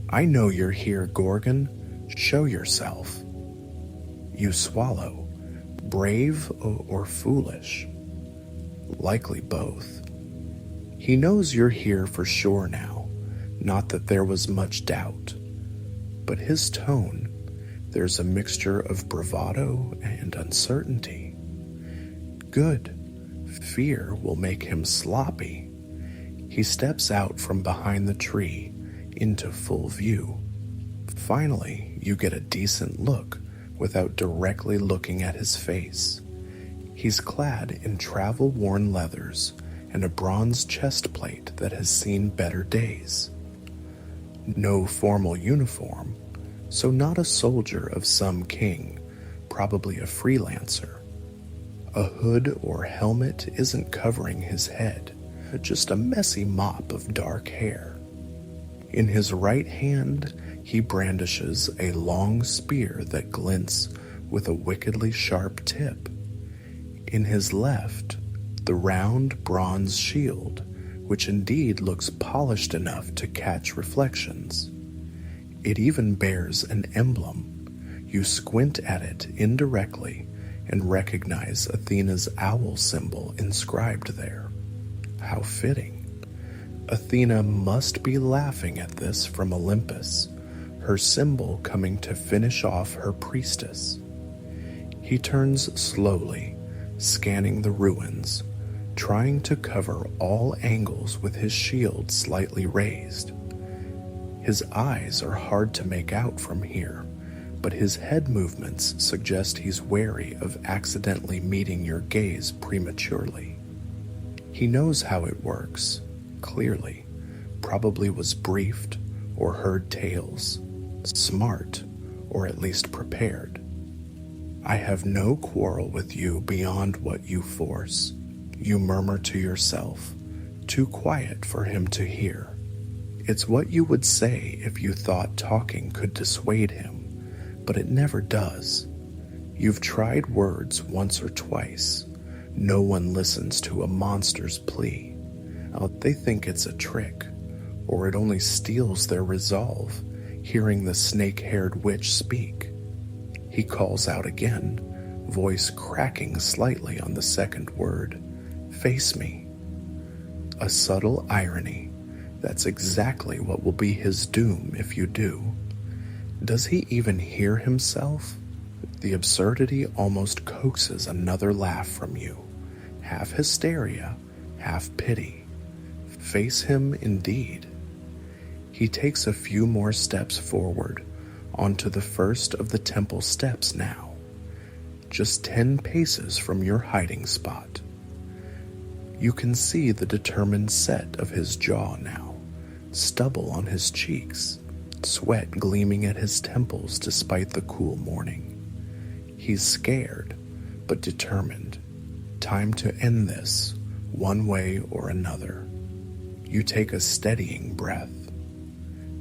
"I know you're here, Gorgon. Show yourself." You swallow. Brave or foolish? Likely both. He knows you're here for sure now, not that there was much doubt. But his tone, there's a mixture of bravado and uncertainty. Good. Fear will make him sloppy. He steps out from behind the tree into full view. Finally, you get a decent look without directly looking at his face. He's clad in travel-worn leathers and a bronze chest plate that has seen better days. No formal uniform, so not a soldier of some king, probably a freelancer. A hood or helmet isn't covering his head, just a messy mop of dark hair. In his right hand, he brandishes a long spear that glints with a wickedly sharp tip. In his left, the round bronze shield, which indeed looks polished enough to catch reflections. It even bears an emblem. You squint at it indirectly and recognize Athena's owl symbol inscribed there. How fitting. Athena must be laughing at this from Olympus, her symbol coming to finish off her priestess. He turns slowly, scanning the ruins, trying to cover all angles with his shield slightly raised. His eyes are hard to make out from here, but his head movements suggest he's wary of accidentally meeting your gaze prematurely. He knows how it works, clearly, probably was briefed or heard tales, smart, or at least prepared. "I have no quarrel with you beyond what you force," you murmur to yourself, too quiet for him to hear. It's what you would say if you thought talking could dissuade him, but it never does. You've tried words once or twice. No one listens to a monster's plea. They think it's a trick, or it only steals their resolve, hearing the snake-haired witch speak. He calls out again, voice cracking slightly on the second word. "Face me." A subtle irony. That's exactly what will be his doom if you do. Does he even hear himself? The absurdity almost coaxes another laugh from you, half hysteria, half pity. Face him indeed. He takes a few more steps forward, onto the first of the temple steps now, just 10 paces from your hiding spot. You can see the determined set of his jaw now, stubble on his cheeks, sweat gleaming at his temples despite the cool morning. He's scared, but determined. Time to end this, one way or another. You take a steadying breath.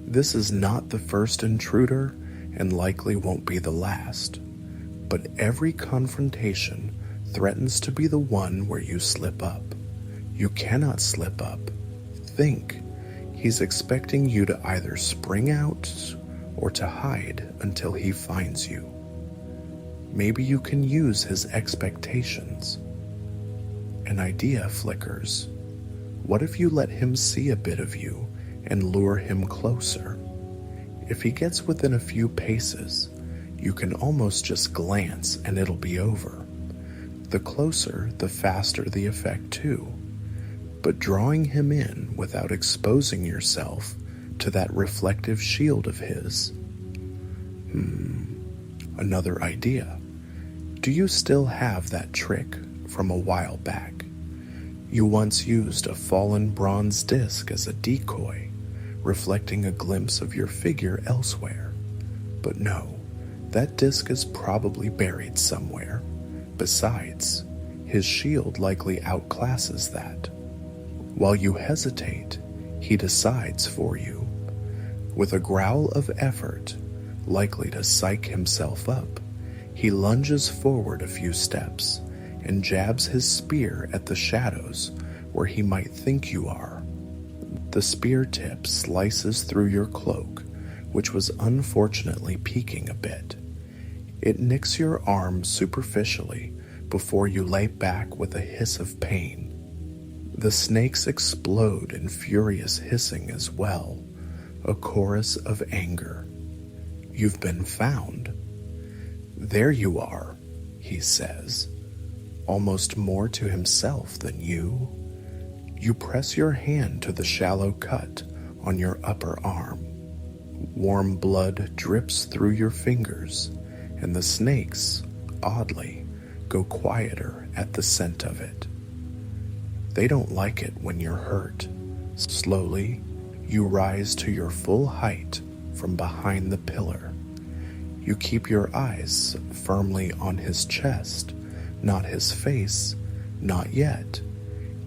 This is not the first intruder, and likely won't be the last, but every confrontation threatens to be the one where you slip up. You cannot slip up. think he's expecting you to either spring out or to hide until he finds you. Maybe you can use his expectations. An idea flickers. What if you let him see a bit of you and lure him closer? If he gets within a few paces, you can almost just glance and it'll be over. The closer, the faster the effect too. But drawing him in without exposing yourself to that reflective shield of his. Another idea. Do you still have that trick from a while back? You once used a fallen bronze disc as a decoy, reflecting a glimpse of your figure elsewhere. But no, that disc is probably buried somewhere. Besides, his shield likely outclasses that. While you hesitate, he decides for you. With a growl of effort, likely to psych himself up, he lunges forward a few steps and jabs his spear at the shadows where he might think you are. The spear tip slices through your cloak, which was unfortunately peeking a bit. It nicks your arm superficially before you lay back with a hiss of pain. The snakes explode in furious hissing as well, a chorus of anger. You've been found. There you are, he says, almost more to himself than you. You press your hand to the shallow cut on your upper arm. Warm blood drips through your fingers, and the snakes, oddly, go quieter at the scent of it. They don't like it when you're hurt. Slowly, you rise to your full height from behind the pillar. You keep your eyes firmly on his chest, not his face, not yet.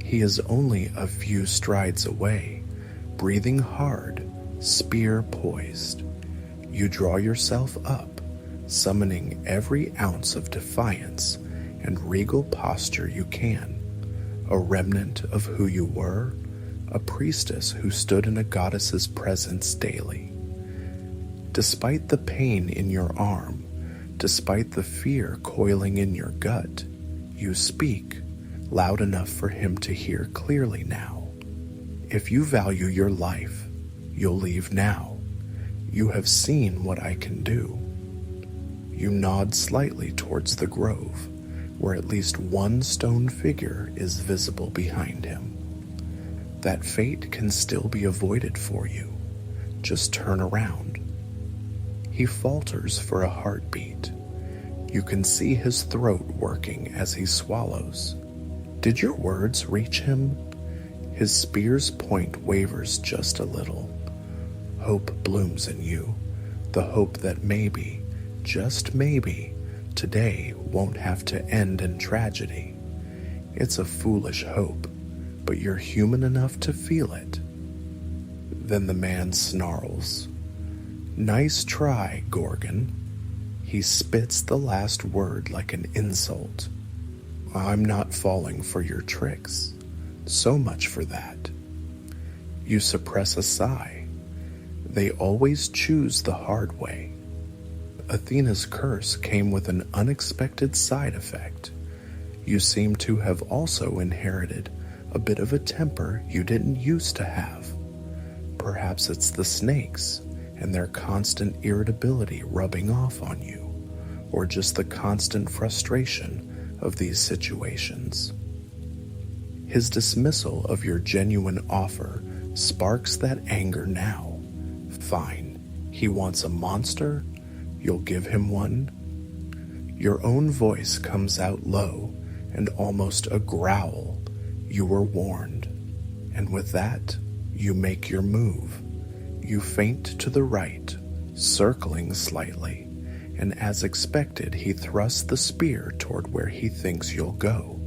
He is only a few strides away, breathing hard, spear poised. You draw yourself up, summoning every ounce of defiance and regal posture you can, a remnant of who you were, a priestess who stood in a goddess's presence daily. Despite the pain in your arm, despite the fear coiling in your gut, you speak, loud enough for him to hear clearly now. If you value your life, you'll leave now. You have seen what I can do. You nod slightly towards the grove, where at least one stone figure is visible behind him. That fate can still be avoided for you. Just turn around. He falters for a heartbeat. You can see his throat working as he swallows. Did your words reach him? His spear's point wavers just a little. Hope blooms in you, the hope that maybe, just maybe, today won't have to end in tragedy. It's a foolish hope, but you're human enough to feel it. Then the man snarls. Nice try, Gorgon. He spits the last word like an insult. I'm not falling for your tricks. So much for that. You suppress a sigh. They always choose the hard way. Athena's curse came with an unexpected side effect. You seem to have also inherited a bit of a temper you didn't used to have. Perhaps it's the snakes and their constant irritability rubbing off on you, or just the constant frustration of these situations. His dismissal of your genuine offer sparks that anger now. Fine, he wants a monster, you'll give him one. Your own voice comes out low and almost a growl. You were warned, and with that, you make your move. You feint to the right, circling slightly, and as expected, he thrusts the spear toward where he thinks you'll go.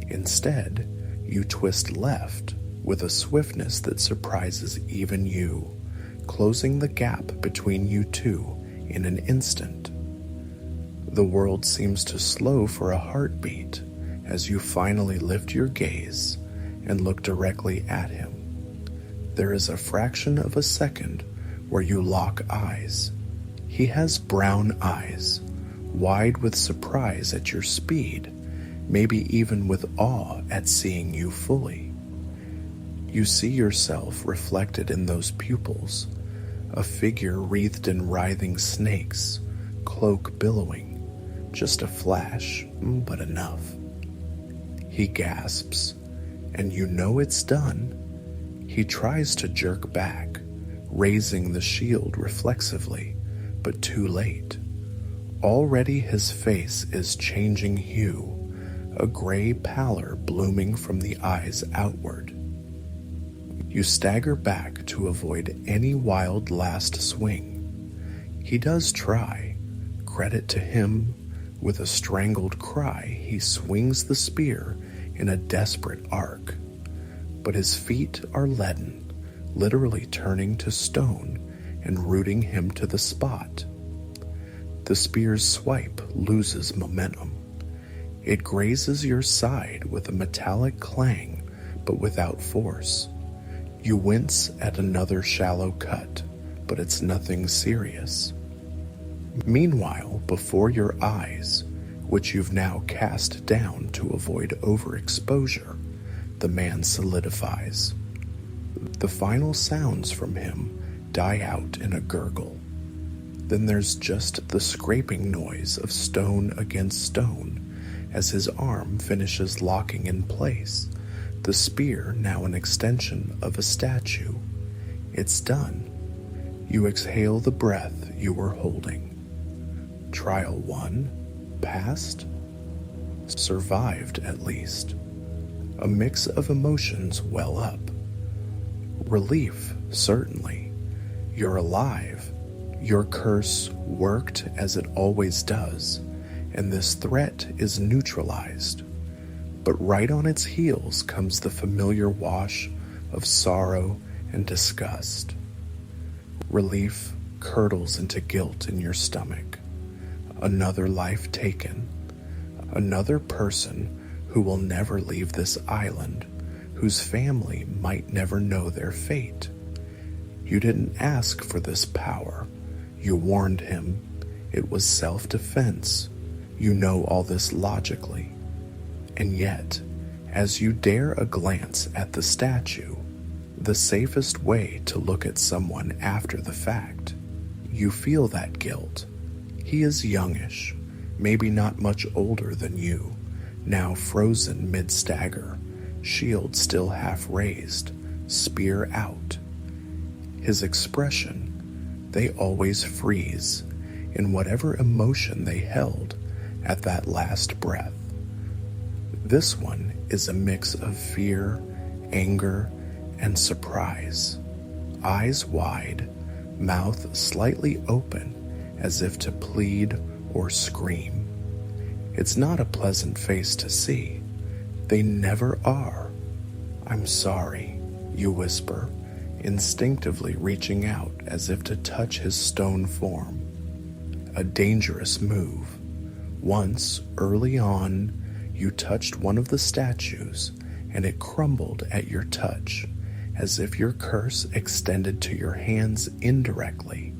Instead, you twist left with a swiftness that surprises even you, closing the gap between you two in an instant. The world seems to slow for a heartbeat as you finally lift your gaze and look directly at him. There is a fraction of a second where you lock eyes. He has brown eyes, wide with surprise at your speed, maybe even with awe at seeing you fully. You see yourself reflected in those pupils, a figure wreathed in writhing snakes, cloak billowing, just a flash, but enough. He gasps, and you know it's done. He tries to jerk back, raising the shield reflexively, but too late. Already his face is changing hue, a gray pallor blooming from the eyes outward. You stagger back to avoid any wild last swing. He does try. Credit to him. With a strangled cry, he swings the spear in a desperate arc. But his feet are leaden, literally turning to stone and rooting him to the spot. The spear's swipe loses momentum. It grazes your side with a metallic clang, but without force. You wince at another shallow cut, but it's nothing serious. Meanwhile, before your eyes, which you've now cast down to avoid overexposure, the man solidifies. The final sounds from him die out in a gurgle. Then there's just the scraping noise of stone against stone as his arm finishes locking in place, the spear now an extension of a statue. It's done. You exhale the breath you were holding. Trial 1, passed? Survived, at least. A mix of emotions well up. Relief, certainly. You're alive. Your curse worked as it always does, and this threat is neutralized. But right on its heels comes the familiar wash of sorrow and disgust. Relief curdles into guilt in your stomach. Another life taken. Another person who will never leave this island, whose family might never know their fate. You didn't ask for this power. You warned him. It was self-defense. You know all this logically. And yet, as you dare a glance at the statue, the safest way to look at someone after the fact, you feel that guilt. He is youngish, maybe not much older than you, now frozen mid-stagger, shield still half raised, spear out. His expression, they always freeze in whatever emotion they held at that last breath. This one is a mix of fear, anger, and surprise. Eyes wide, mouth slightly open as if to plead or scream. It's not a pleasant face to see. They never are. I'm sorry, you whisper, instinctively reaching out as if to touch his stone form. A dangerous move. Once, early on, you touched one of the statues, and it crumbled at your touch, as if your curse extended to your hands indirectly.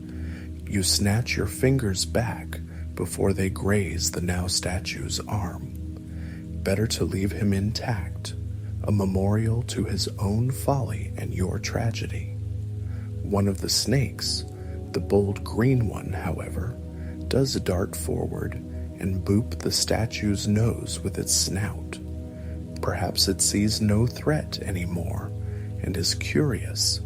You snatch your fingers back before they graze the now statue's arm. Better to leave him intact, a memorial to his own folly and your tragedy. One of the snakes, the bold green one, however, does dart forward and boop the statue's nose with its snout. Perhaps it sees no threat anymore and is curious.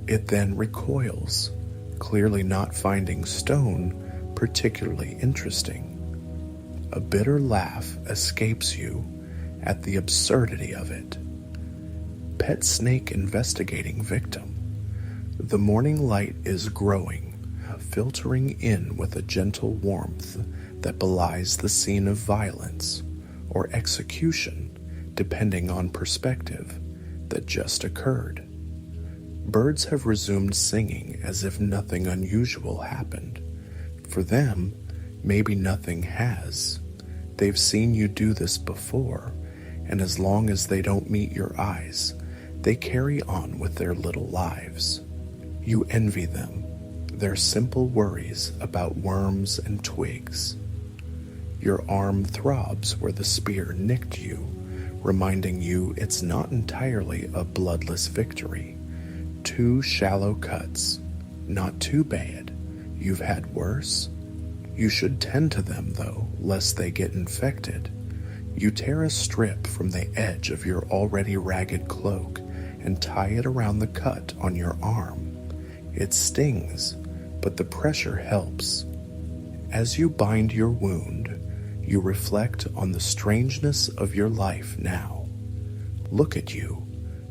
It then recoils, clearly not finding stone particularly interesting. A bitter laugh escapes you at the absurdity of it. Pet snake investigating victim. The morning light is growing, filtering in with a gentle warmth that belies the scene of violence or execution, depending on perspective, that just occurred. Birds have resumed singing as if nothing unusual happened. For them, maybe nothing has. They've seen you do this before, and as long as they don't meet your eyes, They carry on with their little lives. You envy them, their simple worries about worms and twigs. Your arm throbs where the spear nicked you, reminding you it's not entirely a bloodless victory. 2 shallow cuts. Not too bad. You've had worse. You should tend to them, though, lest they get infected. You tear a strip from the edge of your already ragged cloak and tie it around the cut on your arm. It stings, but the pressure helps. As you bind your wound, you reflect on the strangeness of your life now. Look at you,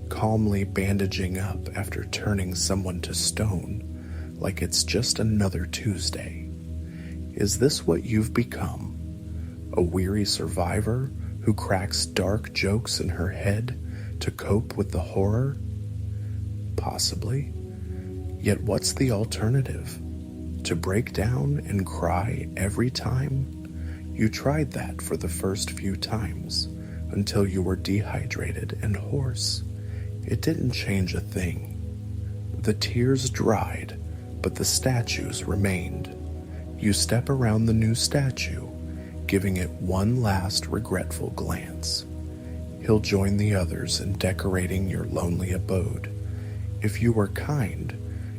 calmly bandaging up after turning someone to stone, like it's just another Tuesday. Is this what you've become? A weary survivor who cracks dark jokes in her head to cope with the horror? Possibly. Yet what's the alternative? To break down and cry every time? You tried that for the first few times, until you were dehydrated and hoarse. It didn't change a thing. The tears dried, but the statues remained. You step around the new statue, giving it one last regretful glance. He'll join the others in decorating your lonely abode. If you were kind,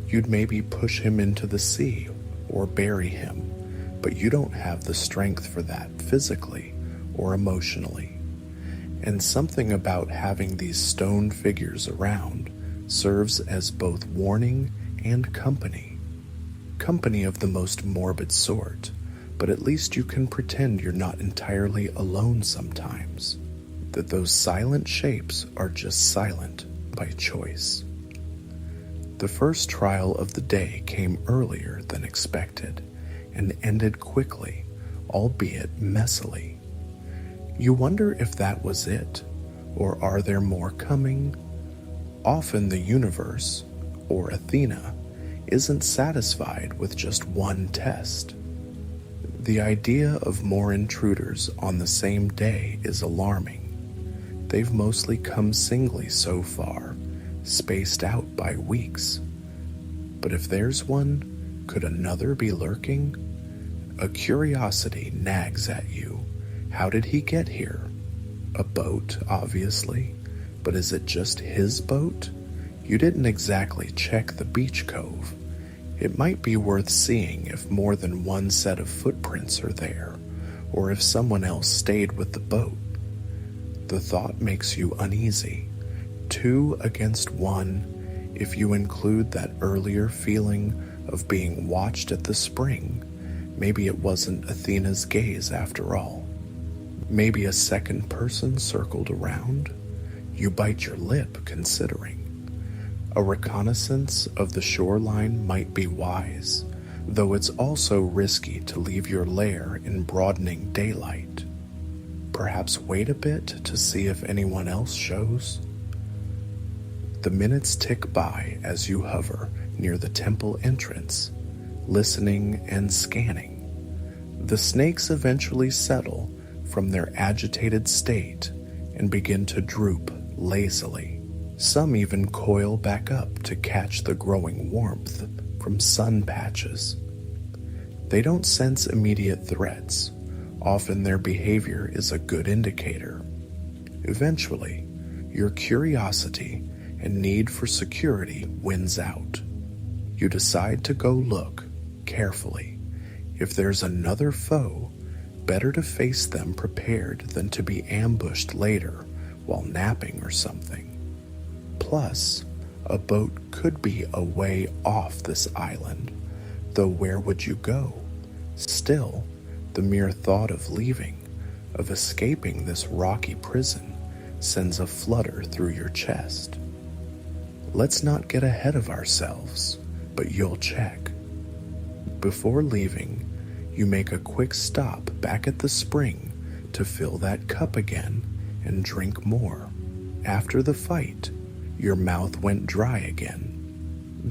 you'd maybe push him into the sea or bury him, but you don't have the strength for that physically or emotionally. And something about having these stone figures around serves as both warning and company. Company of the most morbid sort, but at least you can pretend you're not entirely alone sometimes, that those silent shapes are just silent by choice. The first trial of the day came earlier than expected and ended quickly, albeit messily. You wonder if that was it, or are there more coming? Often the universe, or Athena, isn't satisfied with just one test. The idea of more intruders on the same day is alarming. They've mostly come singly so far, spaced out by weeks. But if there's one, could another be lurking? A curiosity nags at you. How did he get here? A boat, obviously, but is it just his boat? You didn't exactly check the beach cove. It might be worth seeing if more than one set of footprints are there, or if someone else stayed with the boat. The thought makes you uneasy. 2 against 1, if you include that earlier feeling of being watched at the spring. Maybe it wasn't Athena's gaze after all. Maybe a second person circled around. You bite your lip, considering. A reconnaissance of the shoreline might be wise, though it's also risky to leave your lair in broadening daylight. Perhaps wait a bit to see if anyone else shows. The minutes tick by as you hover near the temple entrance, listening and scanning. The snakes eventually settle from their agitated state and begin to droop lazily. Some even coil back up to catch the growing warmth from sun patches. They don't sense immediate threats. Often their behavior is a good indicator. Eventually, your curiosity and need for security wins out. You decide to go look carefully. If there's another foe, better to face them prepared than to be ambushed later while napping or something. Plus, a boat could be a way off this island, though where would you go? Still, the mere thought of leaving, of escaping this rocky prison, sends a flutter through your chest. Let's not get ahead of ourselves, but you'll check. Before leaving, you make a quick stop back at the spring to fill that cup again and drink more. After the fight, your mouth went dry again.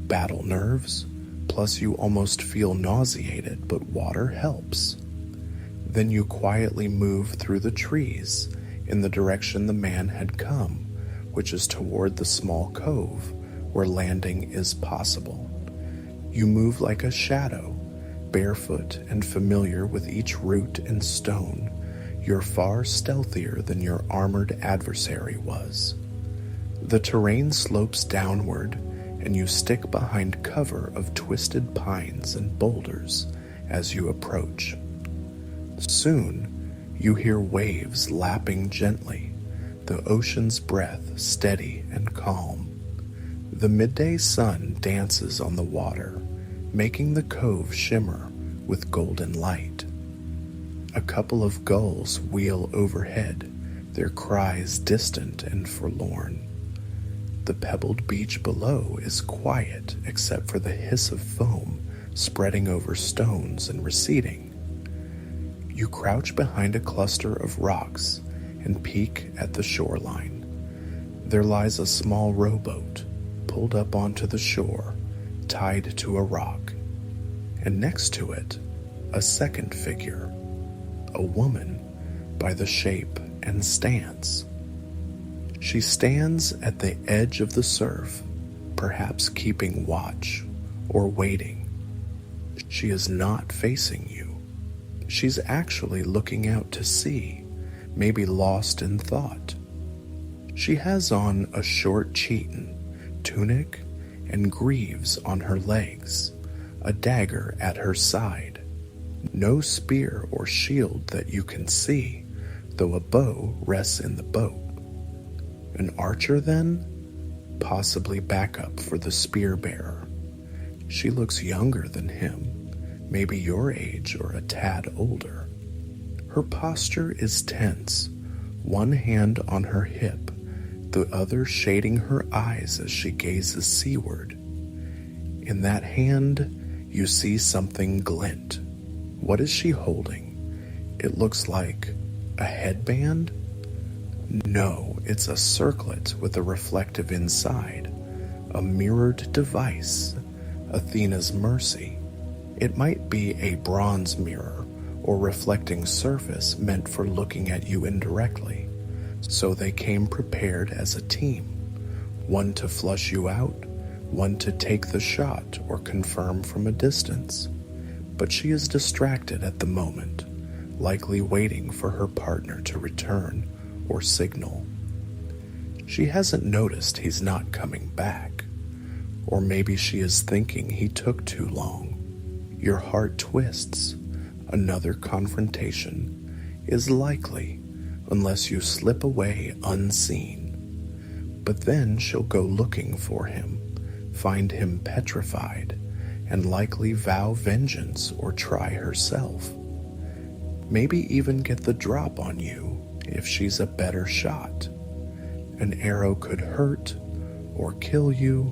Battle nerves, plus you almost feel nauseated, but water helps. Then you quietly move through the trees in the direction the man had come, which is toward the small cove where landing is possible. You move like a shadow, barefoot and familiar with each root and stone. You're far stealthier than your armored adversary was. The terrain slopes downward, and you stick behind cover of twisted pines and boulders as you approach. Soon, you hear waves lapping gently, the ocean's breath steady and calm. The midday sun dances on the water, making the cove shimmer with golden light. A couple of gulls wheel overhead, their cries distant and forlorn. The pebbled beach below is quiet except for the hiss of foam spreading over stones and receding. You crouch behind a cluster of rocks and peek at the shoreline. There lies a small rowboat pulled up onto the shore, tied to a rock, and next to it, a second figure, a woman by the shape and stance. She stands at the edge of the surf, perhaps keeping watch or waiting. She is not facing you. She's actually looking out to sea, maybe lost in thought. She has on a short chiton, tunic, and greaves on her legs, a dagger at her side. No spear or shield that you can see, though a bow rests in the boat. An archer, then? Possibly backup for the spear bearer. She looks younger than him, maybe your age or a tad older. Her posture is tense, one hand on her hip, the other shading her eyes as she gazes seaward. In that hand, you see something glint. What is she holding? It looks like a headband? No, it's a circlet with a reflective inside, a mirrored device, Athena's mercy. It might be a bronze mirror or reflecting surface meant for looking at you indirectly. So they came prepared as a team, one to flush you out, one to take the shot or confirm from a distance. But she is distracted at the moment, likely waiting for her partner to return or signal. She hasn't noticed he's not coming back, or maybe she is thinking he took too long. Your heart twists. Another confrontation is likely, unless you slip away unseen. But then she'll go looking for him, find him petrified, and likely vow vengeance or try herself. Maybe even get the drop on you if she's a better shot. An arrow could hurt or kill you,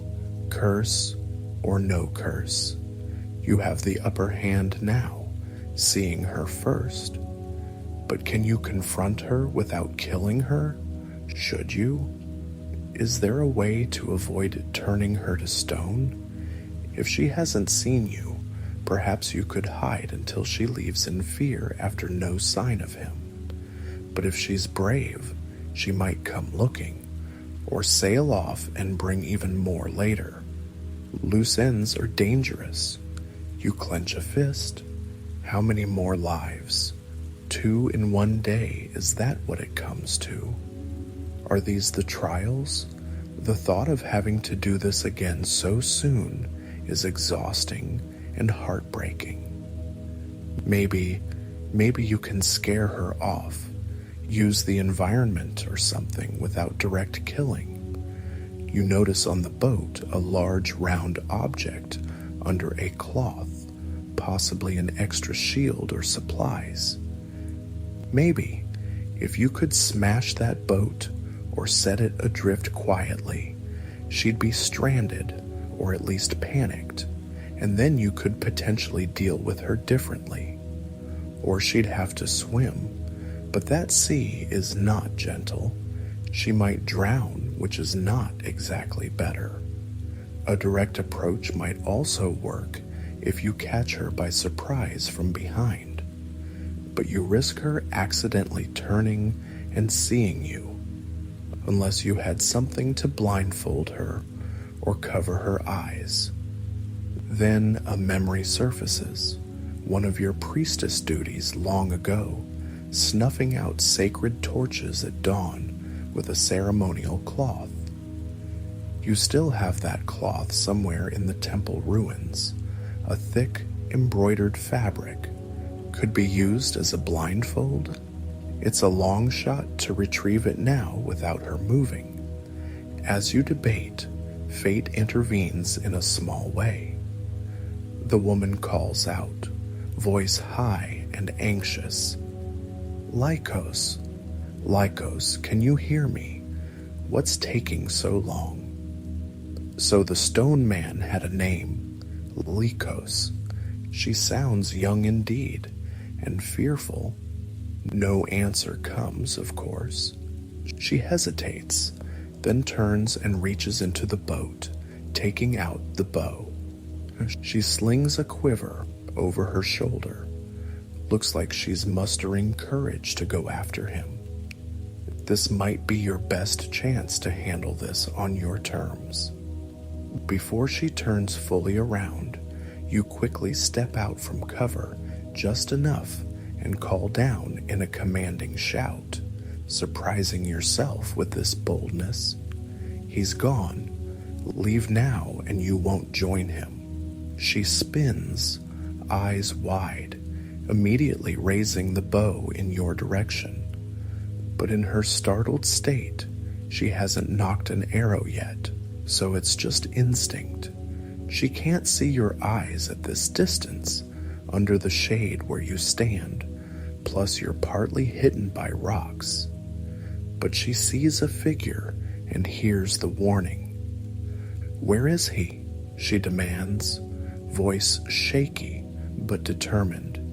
curse or no curse. You have the upper hand now, seeing her first. But can you confront her without killing her? Should you? Is there a way to avoid turning her to stone? If she hasn't seen you, perhaps you could hide until she leaves in fear after no sign of him. But if she's brave, she might come looking, or sail off and bring even more later. Loose ends are dangerous. You clench a fist. How many more lives? 2 in one day, is that what it comes to? Are these the trials? The thought of having to do this again so soon is exhausting and heartbreaking. Maybe you can scare her off. Use the environment or something without direct killing. You notice on the boat a large round object under a cloth, possibly an extra shield or supplies. Maybe, if you could smash that boat or set it adrift quietly, she'd be stranded or at least panicked, and then you could potentially deal with her differently. Or she'd have to swim. But that sea is not gentle. She might drown, which is not exactly better. A direct approach might also work if you catch her by surprise from behind. But you risk her accidentally turning and seeing you. unless you had something to blindfold her or cover her eyes. Then a memory surfaces, one of your priestess duties long ago, snuffing out sacred torches at dawn with a ceremonial cloth. You still have that cloth somewhere in the temple ruins, a thick, embroidered fabric. Could be used as a blindfold? It's a long shot to retrieve it now without her moving. As you debate, fate intervenes in a small way. The woman calls out, voice high and anxious. Lycos, Lycos, can you hear me? What's taking so long? So the stone man had a name, Lycos. She sounds young indeed, and fearful. No answer comes, of course. She hesitates, then turns and reaches into the boat, taking out the bow. She slings a quiver over her shoulder. Looks like she's mustering courage to go after him. This might be your best chance to handle this on your terms. Before she turns fully around, you quickly step out from cover just enough and call down in a commanding shout, surprising yourself with this boldness. He's gone. Leave now and you won't join him. She spins, eyes wide, immediately raising the bow in your direction. But in her startled state, she hasn't knocked an arrow yet, so it's just instinct. She can't see your eyes at this distance, under the shade where you stand, plus you're partly hidden by rocks. But she sees a figure and hears the warning. Where is he? She demands, voice shaky but determined.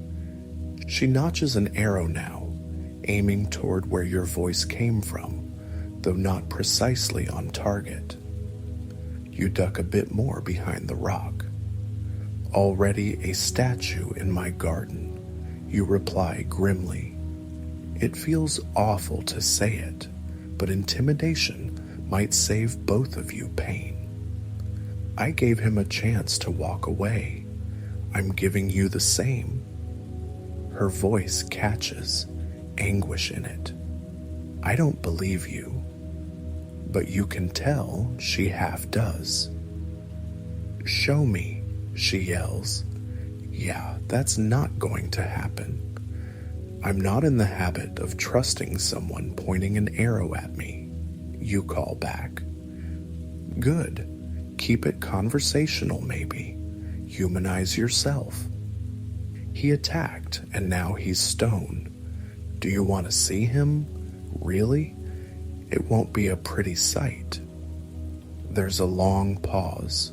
She notches an arrow now, aiming toward where your voice came from, though not precisely on target. You duck a bit more behind the rock. Already a statue in my garden, you reply grimly. It feels awful to say it, but intimidation might save both of you pain. I gave him a chance to walk away. I'm giving you the same. Her voice catches, anguish in it. I don't believe you. But you can tell she half does. Show me, she yells. Yeah, that's not going to happen. I'm not in the habit of trusting someone pointing an arrow at me, you call back. Good. Keep it conversational, maybe. Humanize yourself. He attacked, and now he's stone. Do you want to see him? Really? It won't be a pretty sight. There's a long pause.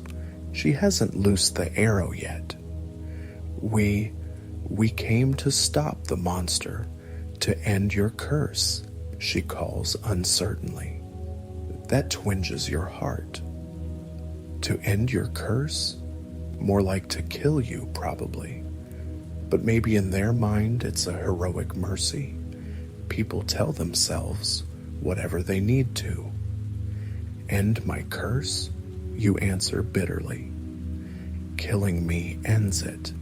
She hasn't loosed the arrow yet. We came to stop the monster, to end your curse, she calls uncertainly. That twinges your heart. To end your curse? More like to kill you, probably. But maybe in their mind it's a heroic mercy. People tell themselves whatever they need to. End my curse? You answer bitterly. Killing me ends it.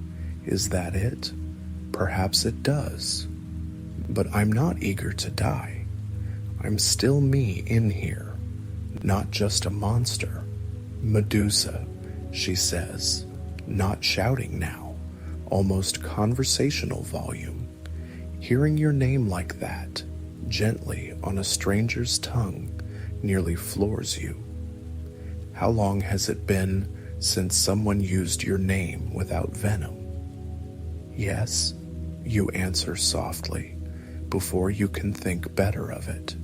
Is that it? Perhaps it does. But I'm not eager to die. I'm still me in here, not just a monster. Medusa, she says, not shouting now, almost conversational volume. Hearing your name like that, gently on a stranger's tongue, nearly floors you. How long has it been since someone used your name without venom? Yes, you answer softly, before you can think better of it.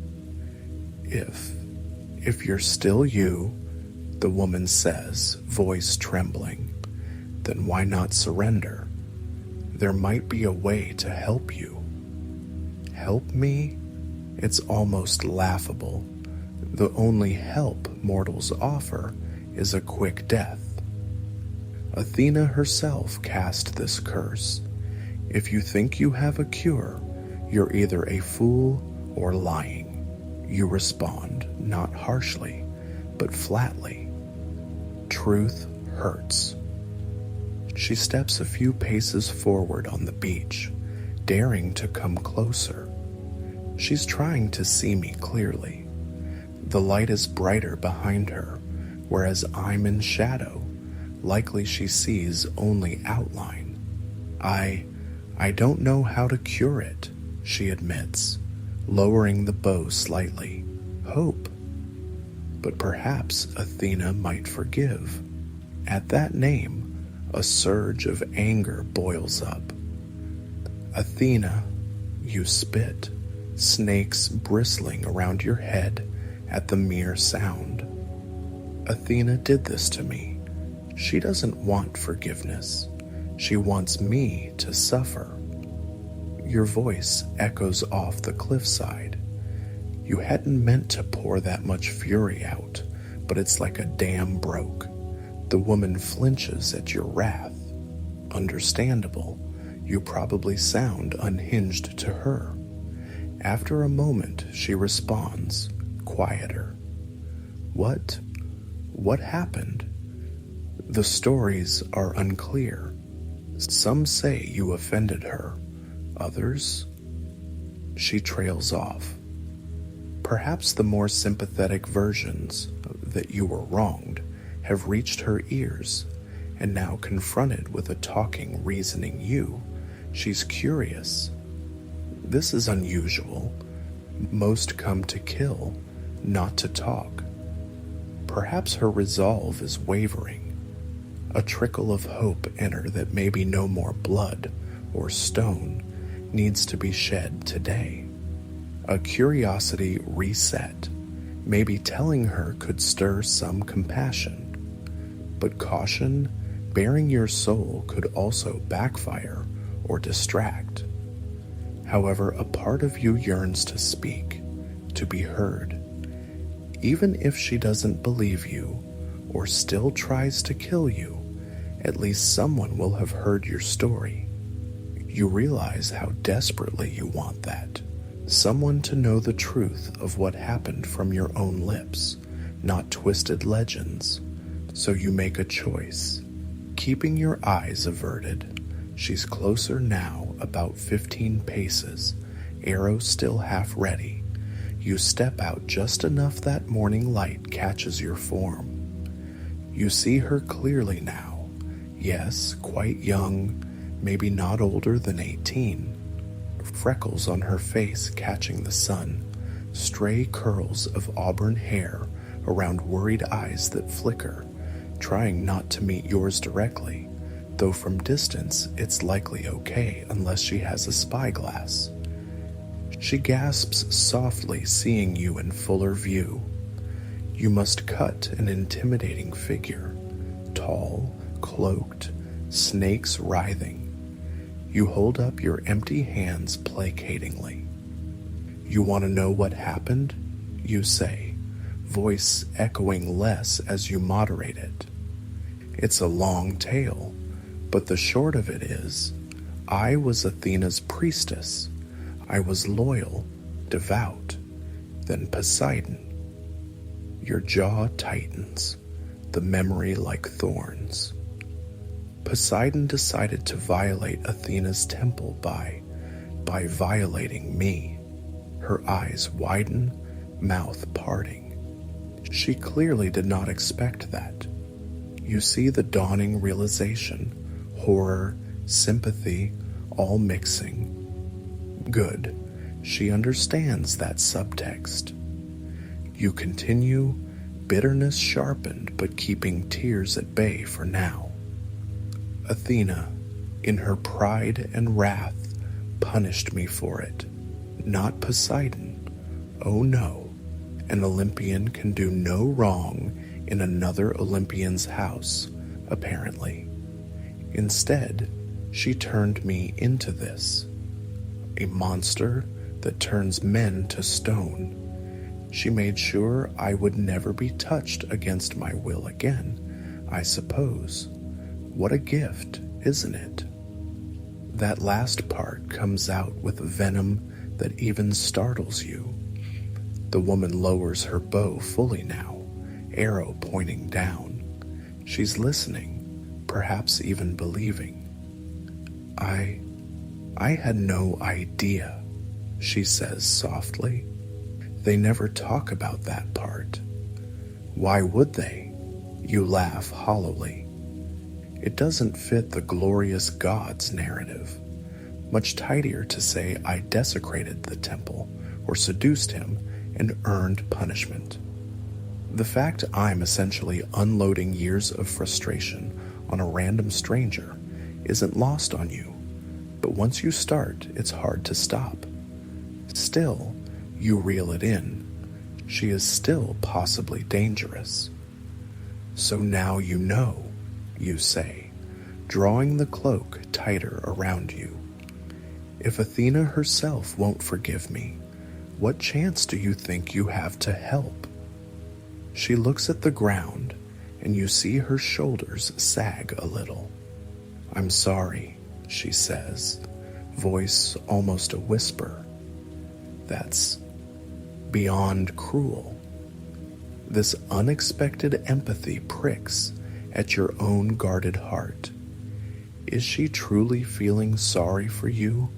If you're still you, the woman says, voice trembling, then why not surrender? There might be a way to help you. Help me? It's almost laughable. The only help mortals offer is a quick death. Athena herself cast this curse. If you think you have a cure, you're either a fool or lying. You respond, not harshly, but flatly. Truth hurts. She steps a few paces forward on the beach, daring to come closer. She's trying to see me clearly. The light is brighter behind her, whereas I'm in shadow. Likely she sees only outline. I don't know how to cure it, she admits, lowering the bow slightly. Hope. But perhaps Athena might forgive. At that name, a surge of anger boils up. Athena, you spit, snakes bristling around your head at the mere sound. Athena did this to me. She doesn't want forgiveness. She wants me to suffer. Your voice echoes off the cliffside. You hadn't meant to pour that much fury out, but it's like a dam broke. The woman flinches at your wrath. Understandable. You probably sound unhinged to her. After a moment, she responds, quieter. What happened? The stories are unclear. Some say you offended her. Others? She trails off. Perhaps the more sympathetic versions, that you were wronged, have reached her ears, and now confronted with a talking, reasoning you, she's curious. This is unusual. Most come to kill, not to talk. Perhaps her resolve is wavering. A trickle of hope in her that maybe no more blood or stone needs to be shed today. A curiosity reset, maybe telling her could stir some compassion. But caution, bearing your soul could also backfire or distract. However, a part of you yearns to speak, to be heard. Even if she doesn't believe you or still tries to kill you, at least someone will have heard your story. You realize how desperately you want that. Someone to know the truth of what happened from your own lips, not twisted legends. So you make a choice. Keeping your eyes averted, she's closer now, about 15 paces, arrow still half ready. You step out just enough that morning light catches your form. You see her clearly now. Yes, quite young, maybe not older than 18. Freckles on her face catching the sun, stray curls of auburn hair around worried eyes that flicker, trying not to meet yours directly, though from distance it's likely okay unless she has a spyglass. She gasps softly, seeing you in fuller view. You must cut an intimidating figure, tall, cloaked, snakes writhing. You hold up your empty hands placatingly. You want to know what happened? You say, voice echoing less as you moderate it. It's a long tale, but the short of it is, I was Athena's priestess. I was loyal, devout. Then Poseidon. Your jaw tightens, the memory like thorns. Poseidon decided to violate Athena's temple by violating me. Her eyes widen, mouth parting. She clearly did not expect that. You see the dawning realization, horror, sympathy, all mixing. Good. She understands that subtext. You continue, bitterness sharpened but keeping tears at bay for now. Athena, in her pride and wrath, punished me for it. Not Poseidon. Oh no, an Olympian can do no wrong in another Olympian's house, apparently. Instead, she turned me into this. A monster that turns men to stone. She made sure I would never be touched against my will again, I suppose. What a gift, isn't it? That last part comes out with venom that even startles you. The woman lowers her bow fully now, arrow pointing down. She's listening, perhaps even believing. I had no idea, she says softly. They never talk about that part. Why would they? You laugh hollowly. It doesn't fit the glorious gods narrative. Much tidier to say I desecrated the temple or seduced him and earned punishment. The fact I'm essentially unloading years of frustration on a random stranger isn't lost on you, but once you start, it's hard to stop. Still, you reel it in. She is still possibly dangerous. So now you know, you say, drawing the cloak tighter around you. If Athena herself won't forgive me, what chance do you think you have to help? She looks at the ground, and you see her shoulders sag a little. I'm sorry, she says, voice almost a whisper. That's beyond cruel. This unexpected empathy pricks at your own guarded heart. Is she truly feeling sorry for you,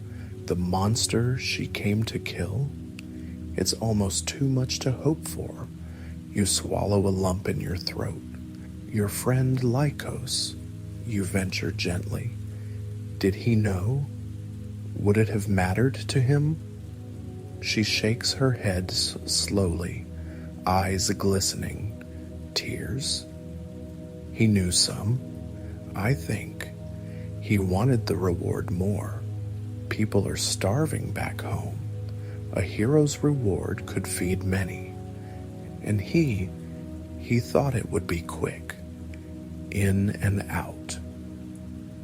the monster she came to kill? It's almost too much to hope for. You swallow a lump in your throat. Your friend Lycos, you venture gently. Did he know? Would it have mattered to him? She shakes her head slowly, eyes glistening. Tears? He knew some, I think. He wanted the reward more. People are starving back home. A hero's reward could feed many. And he thought it would be quick. In and out.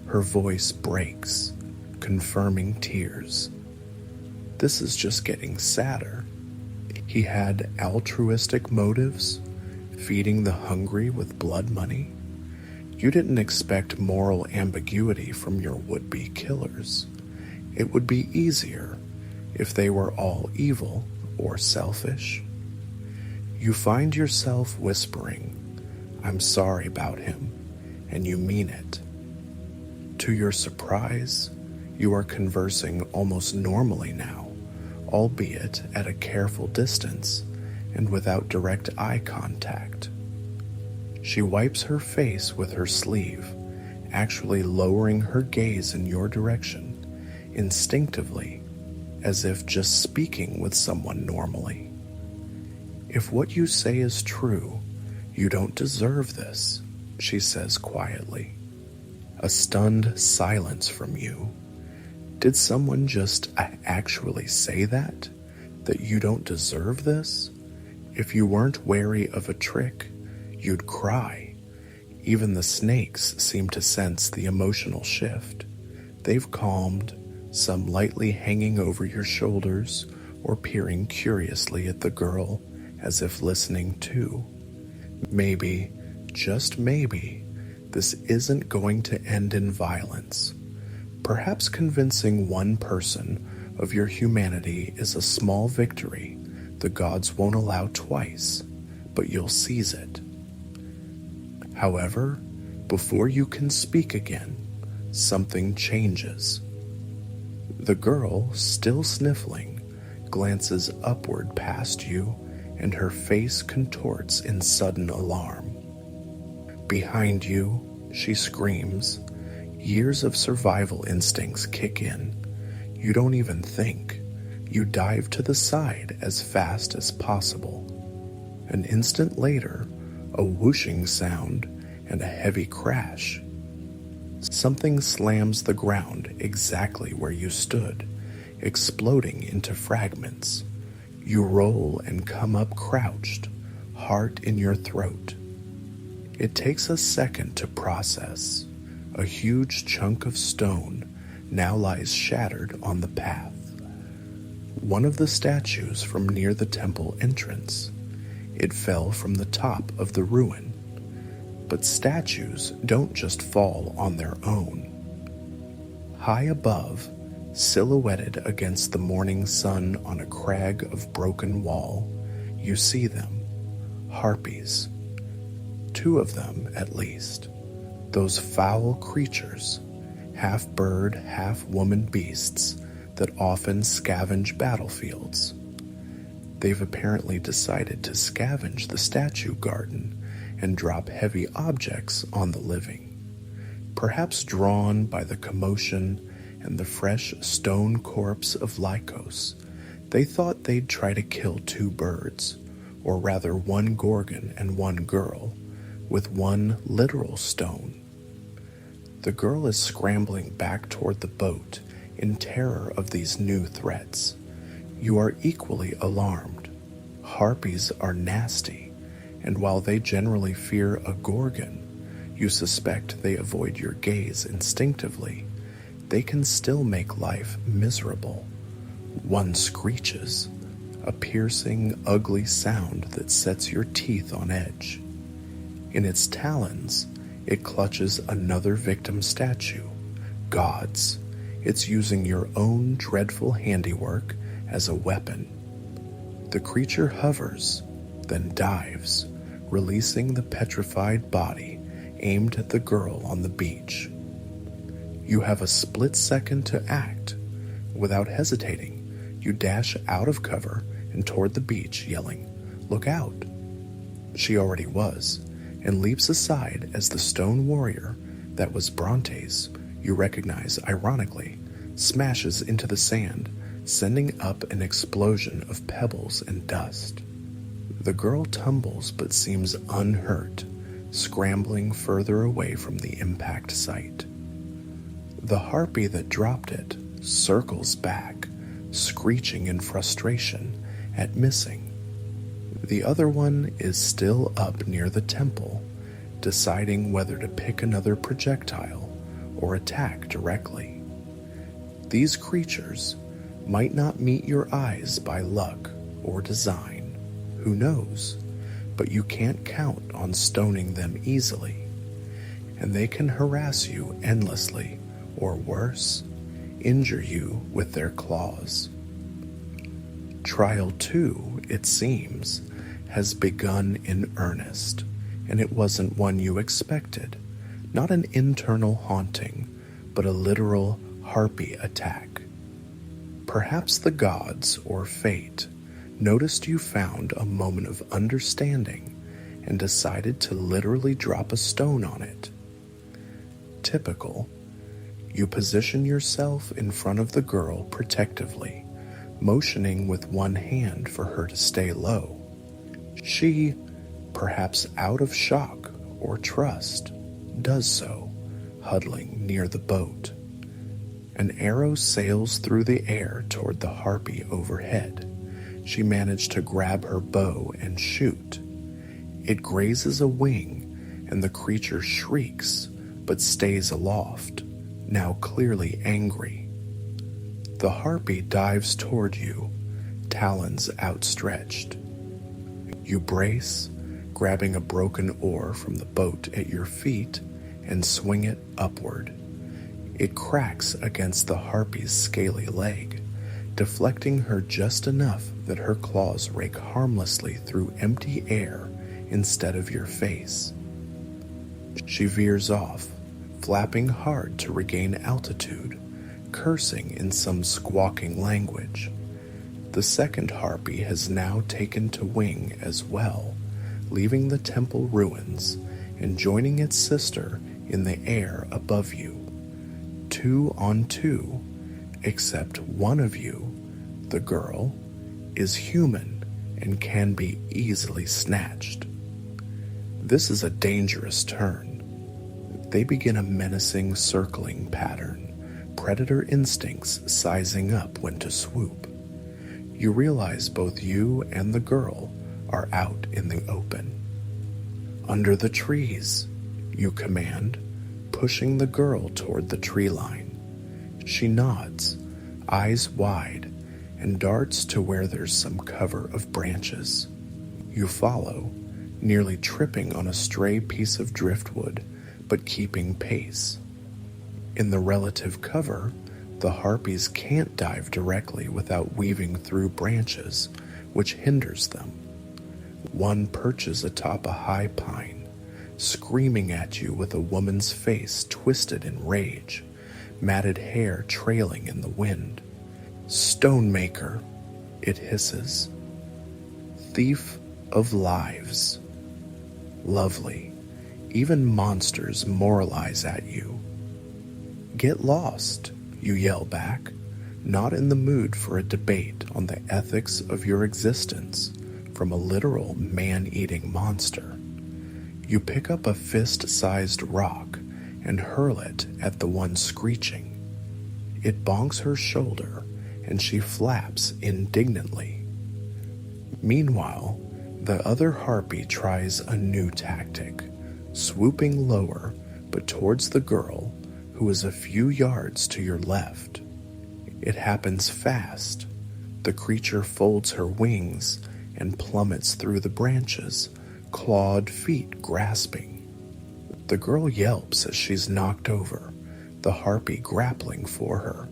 Her voice breaks, confirming tears. This is just getting sadder. He had altruistic motives, feeding the hungry with blood money. You didn't expect moral ambiguity from your would-be killers. It would be easier if they were all evil or selfish. You find yourself whispering, I'm sorry about him, and you mean it. To your surprise, you are conversing almost normally now, albeit at a careful distance and without direct eye contact. She wipes her face with her sleeve, actually lowering her gaze in your direction, instinctively, as if just speaking with someone normally. If what you say is true, you don't deserve this, she says quietly. A stunned silence from you. Did someone just actually say that? That you don't deserve this? If you weren't wary of a trick, you'd cry. Even the snakes seem to sense the emotional shift. They've calmed, some lightly hanging over your shoulders or peering curiously at the girl as if listening too. Maybe, just maybe, this isn't going to end in violence. Perhaps convincing one person of your humanity is a small victory the gods won't allow twice, but you'll seize it. However, before you can speak again, something changes. The girl, still sniffling, glances upward past you, and her face contorts in sudden alarm. Behind you, she screams. Years of survival instincts kick in. You don't even think. You dive to the side as fast as possible. An instant later, a whooshing sound and a heavy crash. Something slams the ground exactly where you stood, exploding into fragments. You roll and come up crouched, heart in your throat. It takes a second to process. A huge chunk of stone now lies shattered on the path. One of the statues from near the temple entrance. It fell from the top of the ruin. But statues don't just fall on their own. High above, silhouetted against the morning sun on a crag of broken wall, You see them, harpies, 2 of them at least, those foul creatures, half bird, half woman beasts that often scavenge battlefields. They've apparently decided to scavenge the statue garden and drop heavy objects on the living. Perhaps drawn by the commotion and the fresh stone corpse of Lycos, they thought they'd try to kill 2 birds, or rather 1 gorgon and 1 girl, with 1 literal stone. The girl is scrambling back toward the boat in terror of these new threats. You are equally alarmed. Harpies are nasty, and while they generally fear a gorgon, you suspect they avoid your gaze instinctively. They can still make life miserable. One screeches, a piercing, ugly sound that sets your teeth on edge. In its talons, it clutches another victim statue, God's. It's using your own dreadful handiwork as a weapon. The creature hovers, then dives, releasing the petrified body aimed at the girl on the beach. You have a split second to act. Without hesitating, you dash out of cover and toward the beach, yelling, "Look out!" She already was, and leaps aside as the stone warrior, that was Bronte's, you recognize ironically, smashes into the sand, sending up an explosion of pebbles and dust. The girl tumbles but seems unhurt, scrambling further away from the impact site. The harpy that dropped it circles back, screeching in frustration at missing. The other one is still up near the temple, deciding whether to pick another projectile or attack directly. These creatures might not meet your eyes by luck or design, who knows, but you can't count on stoning them easily, and they can harass you endlessly, or worse, injure you with their claws. Trial 2, it seems, has begun in earnest, and it wasn't one you expected, not an internal haunting, but a literal harpy attack. Perhaps the gods, or fate, noticed you found a moment of understanding and decided to literally drop a stone on it. Typical. You position yourself in front of the girl protectively, motioning with one hand for her to stay low. She, perhaps out of shock or trust, does so, huddling near the boat. An arrow sails through the air toward the harpy overhead. She managed to grab her bow and shoot. It grazes a wing, and the creature shrieks, but stays aloft, now clearly angry. The harpy dives toward you, talons outstretched. You brace, grabbing a broken oar from the boat at your feet, and swing it upward. It cracks against the harpy's scaly leg, deflecting her just enough that her claws rake harmlessly through empty air instead of your face. She veers off, flapping hard to regain altitude, cursing in some squawking language. The second harpy has now taken to wing as well, leaving the temple ruins and joining its sister in the air above you. 2 on 2, except one of you, the girl, is human and can be easily snatched. This is a dangerous turn. They begin a menacing circling pattern, predator instincts sizing up when to swoop. You realize both you and the girl are out in the open. "Under the trees," you command, pushing the girl toward the tree line. She nods, eyes wide, and darts to where there's some cover of branches. You follow, nearly tripping on a stray piece of driftwood, but keeping pace. In the relative cover, the harpies can't dive directly without weaving through branches, which hinders them. One perches atop a high pine, screaming at you with a woman's face twisted in rage, matted hair trailing in the wind. "Stonemaker," it hisses. "Thief of lives." Lovely. Even monsters moralize at you. "Get lost," you yell back, not in the mood for a debate on the ethics of your existence from a literal man-eating monster. You pick up a fist-sized rock and hurl it at the one screeching. It bonks her shoulder, and she flaps indignantly. Meanwhile, the other harpy tries a new tactic, swooping lower but towards the girl who is a few yards to your left. It happens fast. The creature folds her wings and plummets through the branches, clawed feet grasping. The girl yelps as she's knocked over, the harpy grappling for her.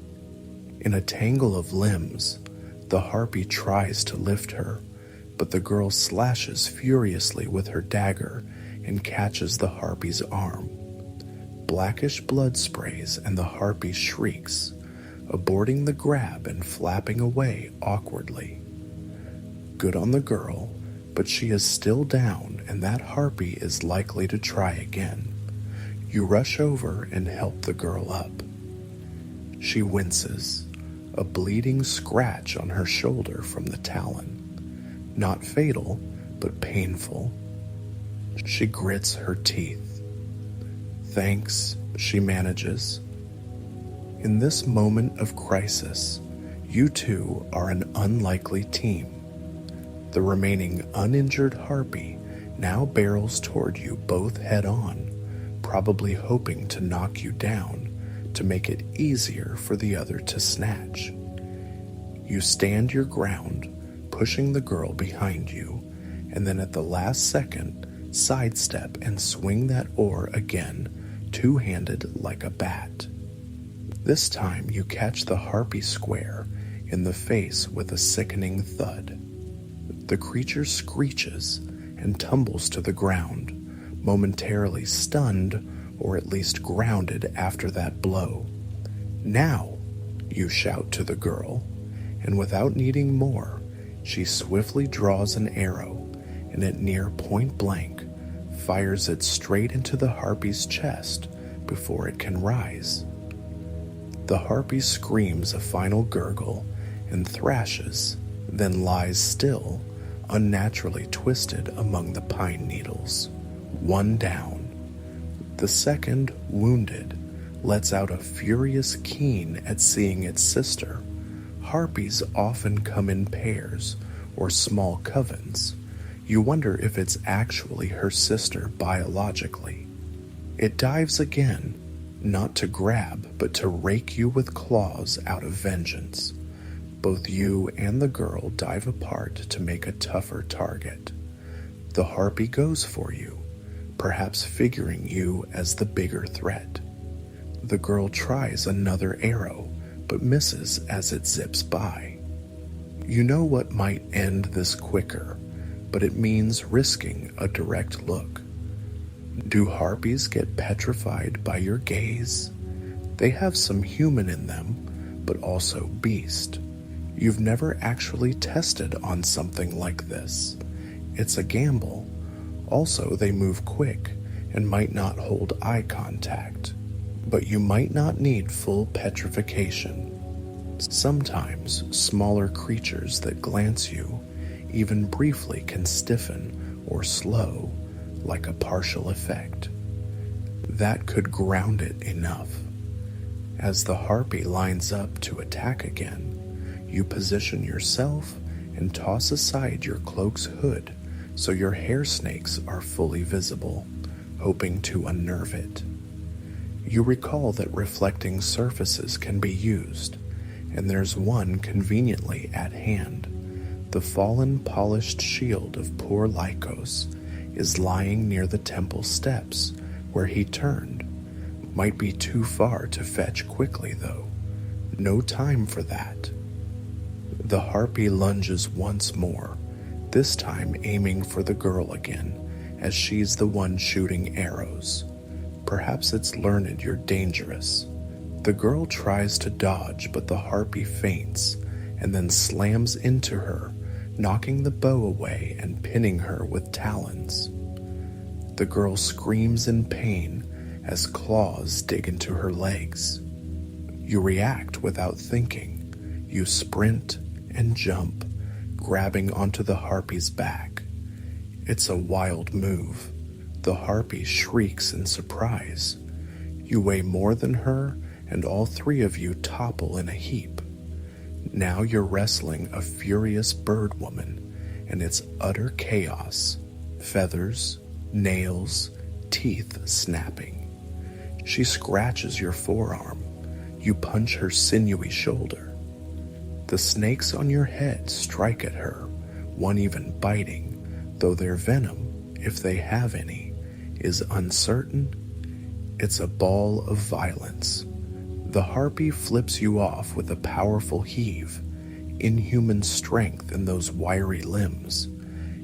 In a tangle of limbs, the harpy tries to lift her, but the girl slashes furiously with her dagger and catches the harpy's arm. Blackish blood sprays and the harpy shrieks, aborting the grab and flapping away awkwardly. Good on the girl, but she is still down and that harpy is likely to try again. You rush over and help the girl up. She winces, a bleeding scratch on her shoulder from the talon. Not fatal, but painful. She grits her teeth. "Thanks," she manages. In this moment of crisis, you two are an unlikely team. The remaining uninjured harpy now barrels toward you both head-on, probably hoping to knock you down to make it easier for the other to snatch. You stand your ground, pushing the girl behind you, and then at the last second, sidestep and swing that oar again, two-handed like a bat. This time you catch the harpy square in the face with a sickening thud. The creature screeches and tumbles to the ground, momentarily stunned or at least grounded after that blow. "Now," you shout to the girl, and without needing more, she swiftly draws an arrow and at near point blank fires it straight into the harpy's chest before it can rise. The harpy screams a final gurgle and thrashes, then lies still, unnaturally twisted among the pine needles. One down. The second, wounded, lets out a furious keen at seeing its sister. Harpies often come in pairs or small covens. You wonder if it's actually her sister biologically. It dives again, not to grab, but to rake you with claws out of vengeance. Both you and the girl dive apart to make a tougher target. The harpy goes for you, perhaps figuring you as the bigger threat. The girl tries another arrow, but misses as it zips by. You know what might end this quicker, but it means risking a direct look. Do harpies get petrified by your gaze? They have some human in them, but also beast. You've never actually tested on something like this. It's a gamble. Also, they move quick and might not hold eye contact. But you might not need full petrification. Sometimes smaller creatures that glance you, even briefly, can stiffen or slow, like a partial effect. That could ground it enough. As the harpy lines up to attack again, you position yourself and toss aside your cloak's hood so your hair snakes are fully visible, hoping to unnerve it. You recall that reflecting surfaces can be used, and there's one conveniently at hand. The fallen polished shield of poor Lycos is lying near the temple steps where he turned. Might be too far to fetch quickly, though. No time for that. The harpy lunges once more, this time aiming for the girl again, as she's the one shooting arrows. Perhaps it's learned you're dangerous. The girl tries to dodge, but the harpy feints and then slams into her, knocking the bow away and pinning her with talons. The girl screams in pain as claws dig into her legs. You react without thinking. You sprint and jump, grabbing onto the harpy's back. It's a wild move. The harpy shrieks in surprise. You weigh more than her, and all three of you topple in a heap. Now you're wrestling a furious bird woman, and it's utter chaos. Feathers, nails, teeth snapping. She scratches your forearm. You punch her sinewy shoulder. The snakes on your head strike at her, one even biting, though their venom, if they have any, is uncertain. It's a ball of violence. The harpy flips you off with a powerful heave, inhuman strength in those wiry limbs,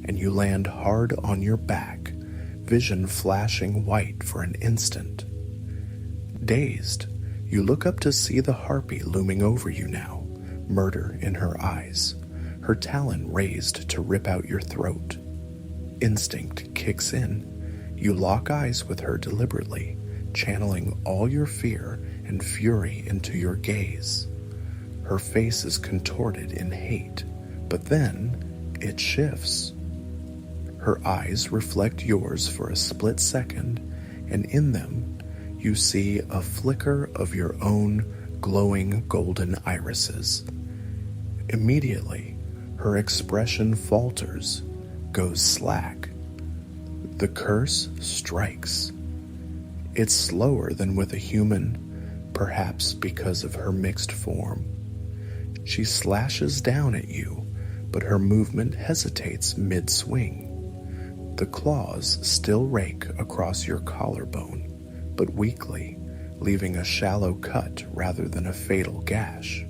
and you land hard on your back, vision flashing white for an instant. Dazed, you look up to see the harpy looming over you now, murder in her eyes, her talon raised to rip out your throat. Instinct kicks in. You lock eyes with her deliberately, channeling all your fear and fury into your gaze. Her face is contorted in hate, but then it shifts. Her eyes reflect yours for a split second, and in them you see a flicker of your own glowing golden irises. Immediately, her expression falters, goes slack. The curse strikes. It's slower than with a human, perhaps because of her mixed form. She slashes down at you, but her movement hesitates mid-swing. The claws still rake across your collarbone, but weakly, leaving a shallow cut rather than a fatal gash.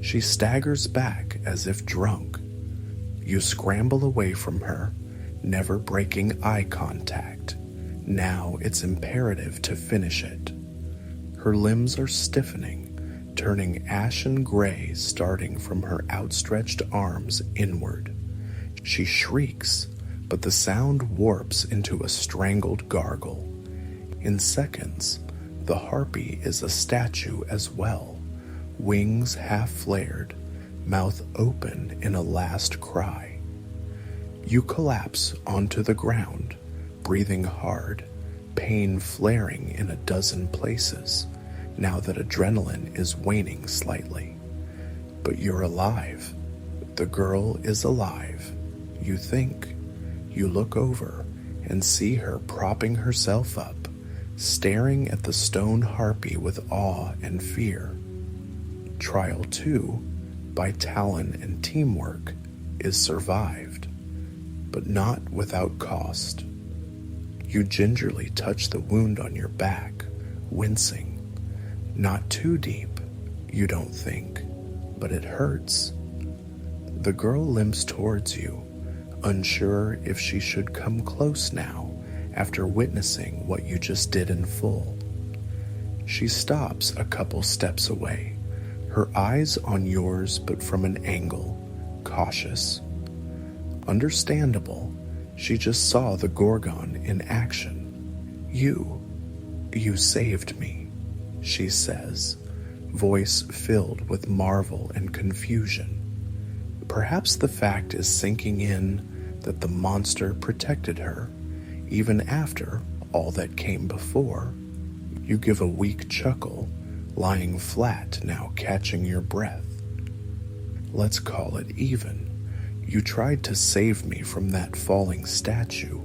She staggers back as if drunk. You scramble away from her, never breaking eye contact. Now it's imperative to finish it. Her limbs are stiffening, turning ashen gray starting from her outstretched arms inward. She shrieks, but the sound warps into a strangled gargle. In seconds, the harpy is a statue as well, wings half flared, mouth open in a last cry. You collapse onto the ground, breathing hard, pain flaring in a dozen places, now that adrenaline is waning slightly. But you're alive. The girl is alive. You think. You look over and see her propping herself up, staring at the stone harpy with awe and fear. Trial 2, by talon and teamwork, is survived, but not without cost. You gingerly touch the wound on your back, wincing. Not too deep, you don't think, but it hurts. The girl limps towards you, unsure if she should come close now after witnessing what you just did in full. She stops a couple steps away, her eyes on yours but from an angle, cautious. Understandable, she just saw the Gorgon in action. You saved me, she says, voice filled with marvel and confusion. Perhaps the fact is sinking in that the monster protected her, even after all that came before. You give a weak chuckle, lying flat now, catching your breath. Let's call it even. You tried to save me from that falling statue,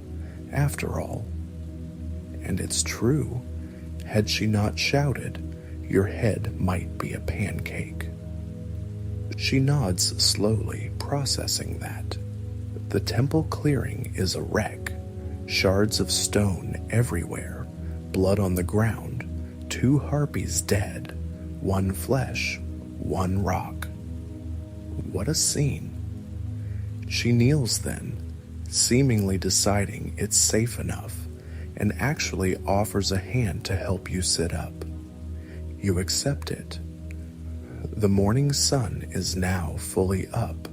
after all. And it's true. Had she not shouted, your head might be a pancake. She nods slowly, processing that. The temple clearing is a wreck. Shards of stone everywhere, blood on the ground, 2 harpies dead, 1 flesh, 1 rock. What a scene. She kneels then, seemingly deciding it's safe enough, and actually offers a hand to help you sit up. You accept it. The morning sun is now fully up,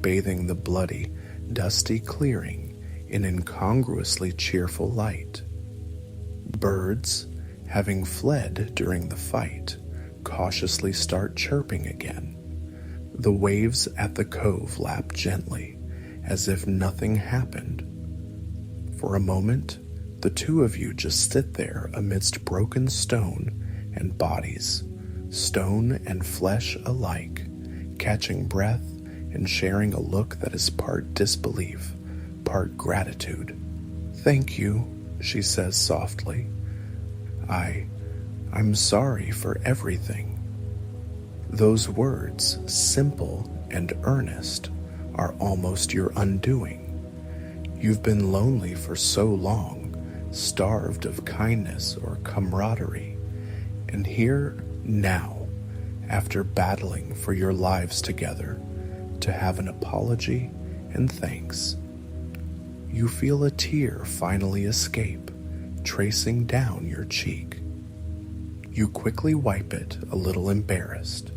bathing the bloody, dusty clearing in incongruously cheerful light. Birds, having fled during the fight, cautiously start chirping again. The waves at the cove lap gently, as if nothing happened. For a moment, the two of you just sit there amidst broken stone and bodies, stone and flesh alike, catching breath and sharing a look that is part disbelief, part gratitude. "Thank you," she says softly. I'm sorry for everything." Those words, simple and earnest, are almost your undoing. You've been lonely for so long, starved of kindness or camaraderie, and here now, after battling for your lives together, to have an apology and thanks. You feel a tear finally escape, tracing down your cheek. You quickly wipe it, a little embarrassed.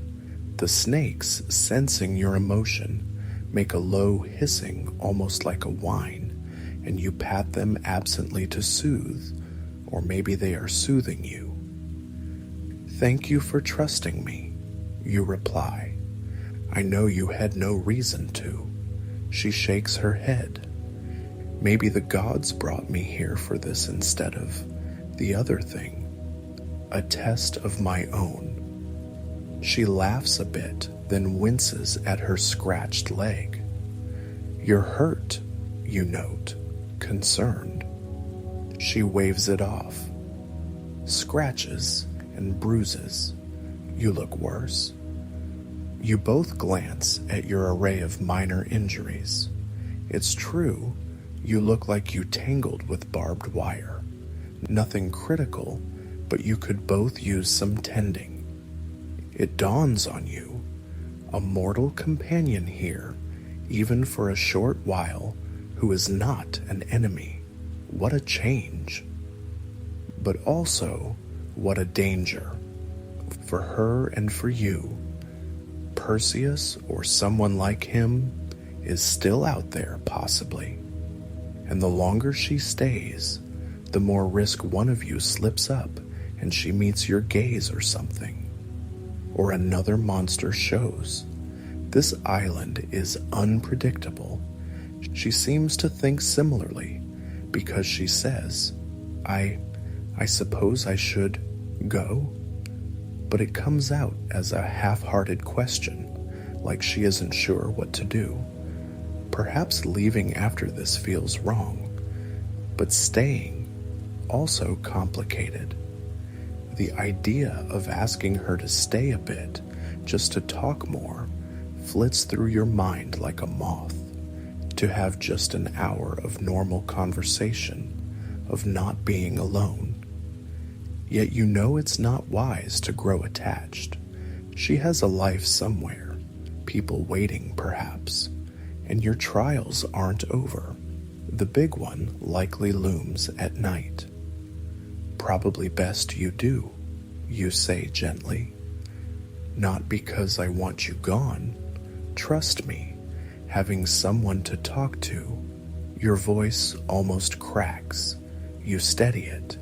The snakes, sensing your emotion, make a low hissing, almost like a whine, and you pat them absently to soothe, or maybe they are soothing you. "Thank you for trusting me," you reply. "I know you had no reason to." She shakes her head. "Maybe the gods brought me here for this instead of the other thing. A test of my own." She laughs a bit, then winces at her scratched leg. "You're hurt," you note, concerned. She waves it off. "Scratches and bruises. You look worse." You both glance at your array of minor injuries. It's true, you look like you tangled with barbed wire. Nothing critical, but you could both use some tending. It dawns on you, a mortal companion here, even for a short while, who is not an enemy. What a change. But also, what a danger. For her and for you. Perseus, or someone like him, is still out there, possibly. And the longer she stays, the more risk one of you slips up and she meets your gaze or something. Or another monster shows. This island is unpredictable. She seems to think similarly, because she says, I suppose I should go? But it comes out as a half-hearted question, like she isn't sure what to do. Perhaps leaving after this feels wrong, but staying, also complicated. The idea of asking her to stay a bit, just to talk more, flits through your mind like a moth. To have just an hour of normal conversation, of not being alone. Yet you know it's not wise to grow attached. She has a life somewhere, people waiting perhaps, and your trials aren't over. The big one likely looms at night. "Probably best you do," you say gently. "Not because I want you gone. Trust me, having someone to talk to." Your voice almost cracks. You steady it.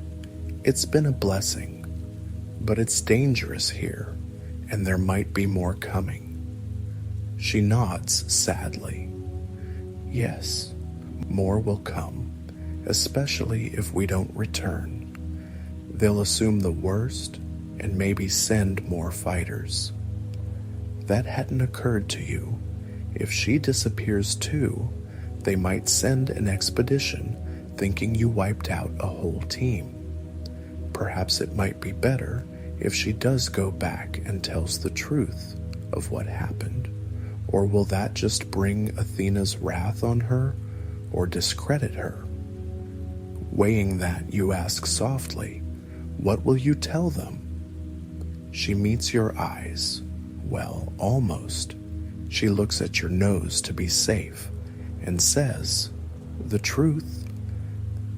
"It's been a blessing, but it's dangerous here, and there might be more coming." She nods sadly. "Yes, more will come, especially if we don't return. They'll assume the worst and maybe send more fighters." That hadn't occurred to you. If she disappears too, they might send an expedition thinking you wiped out a whole team. Perhaps it might be better if she does go back and tells the truth of what happened. Or will that just bring Athena's wrath on her or discredit her? Weighing that, you ask softly, "What will you tell them?" She meets your eyes. Well, almost. She looks at your nose to be safe, and says the truth,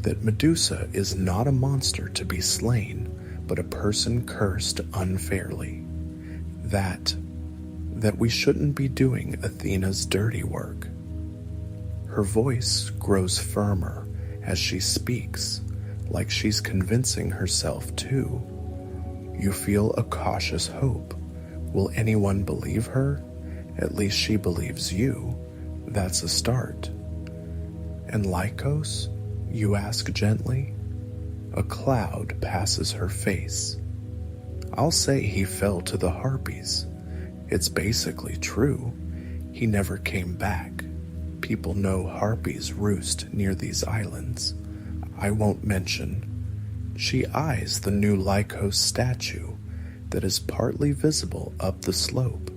that Medusa is not a monster to be slain, but a person cursed unfairly. That we shouldn't be doing Athena's dirty work. Her voice grows firmer as she speaks, like she's convincing herself too. You feel a cautious hope. Will anyone believe her? At least she believes you. That's a start. And Lycos? You ask gently. A cloud passes her face. I'll say he fell to the harpies. It's basically true. He never came back. People know harpies roost near these islands. I won't mention. She eyes the new Lycos statue that is partly visible up the slope.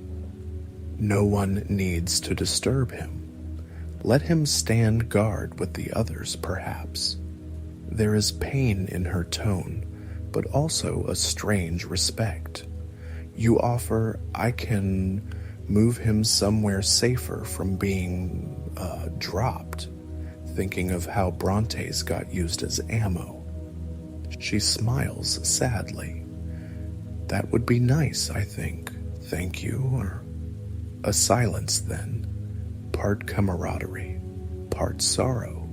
No one needs to disturb him. Let him stand guard with the others, perhaps. There is pain in her tone, but also a strange respect. You offer, I can move him somewhere safer from being dropped, thinking of how Brontes got used as ammo. She smiles sadly. That would be nice, I think. Thank you. Or a silence then, part camaraderie, part sorrow.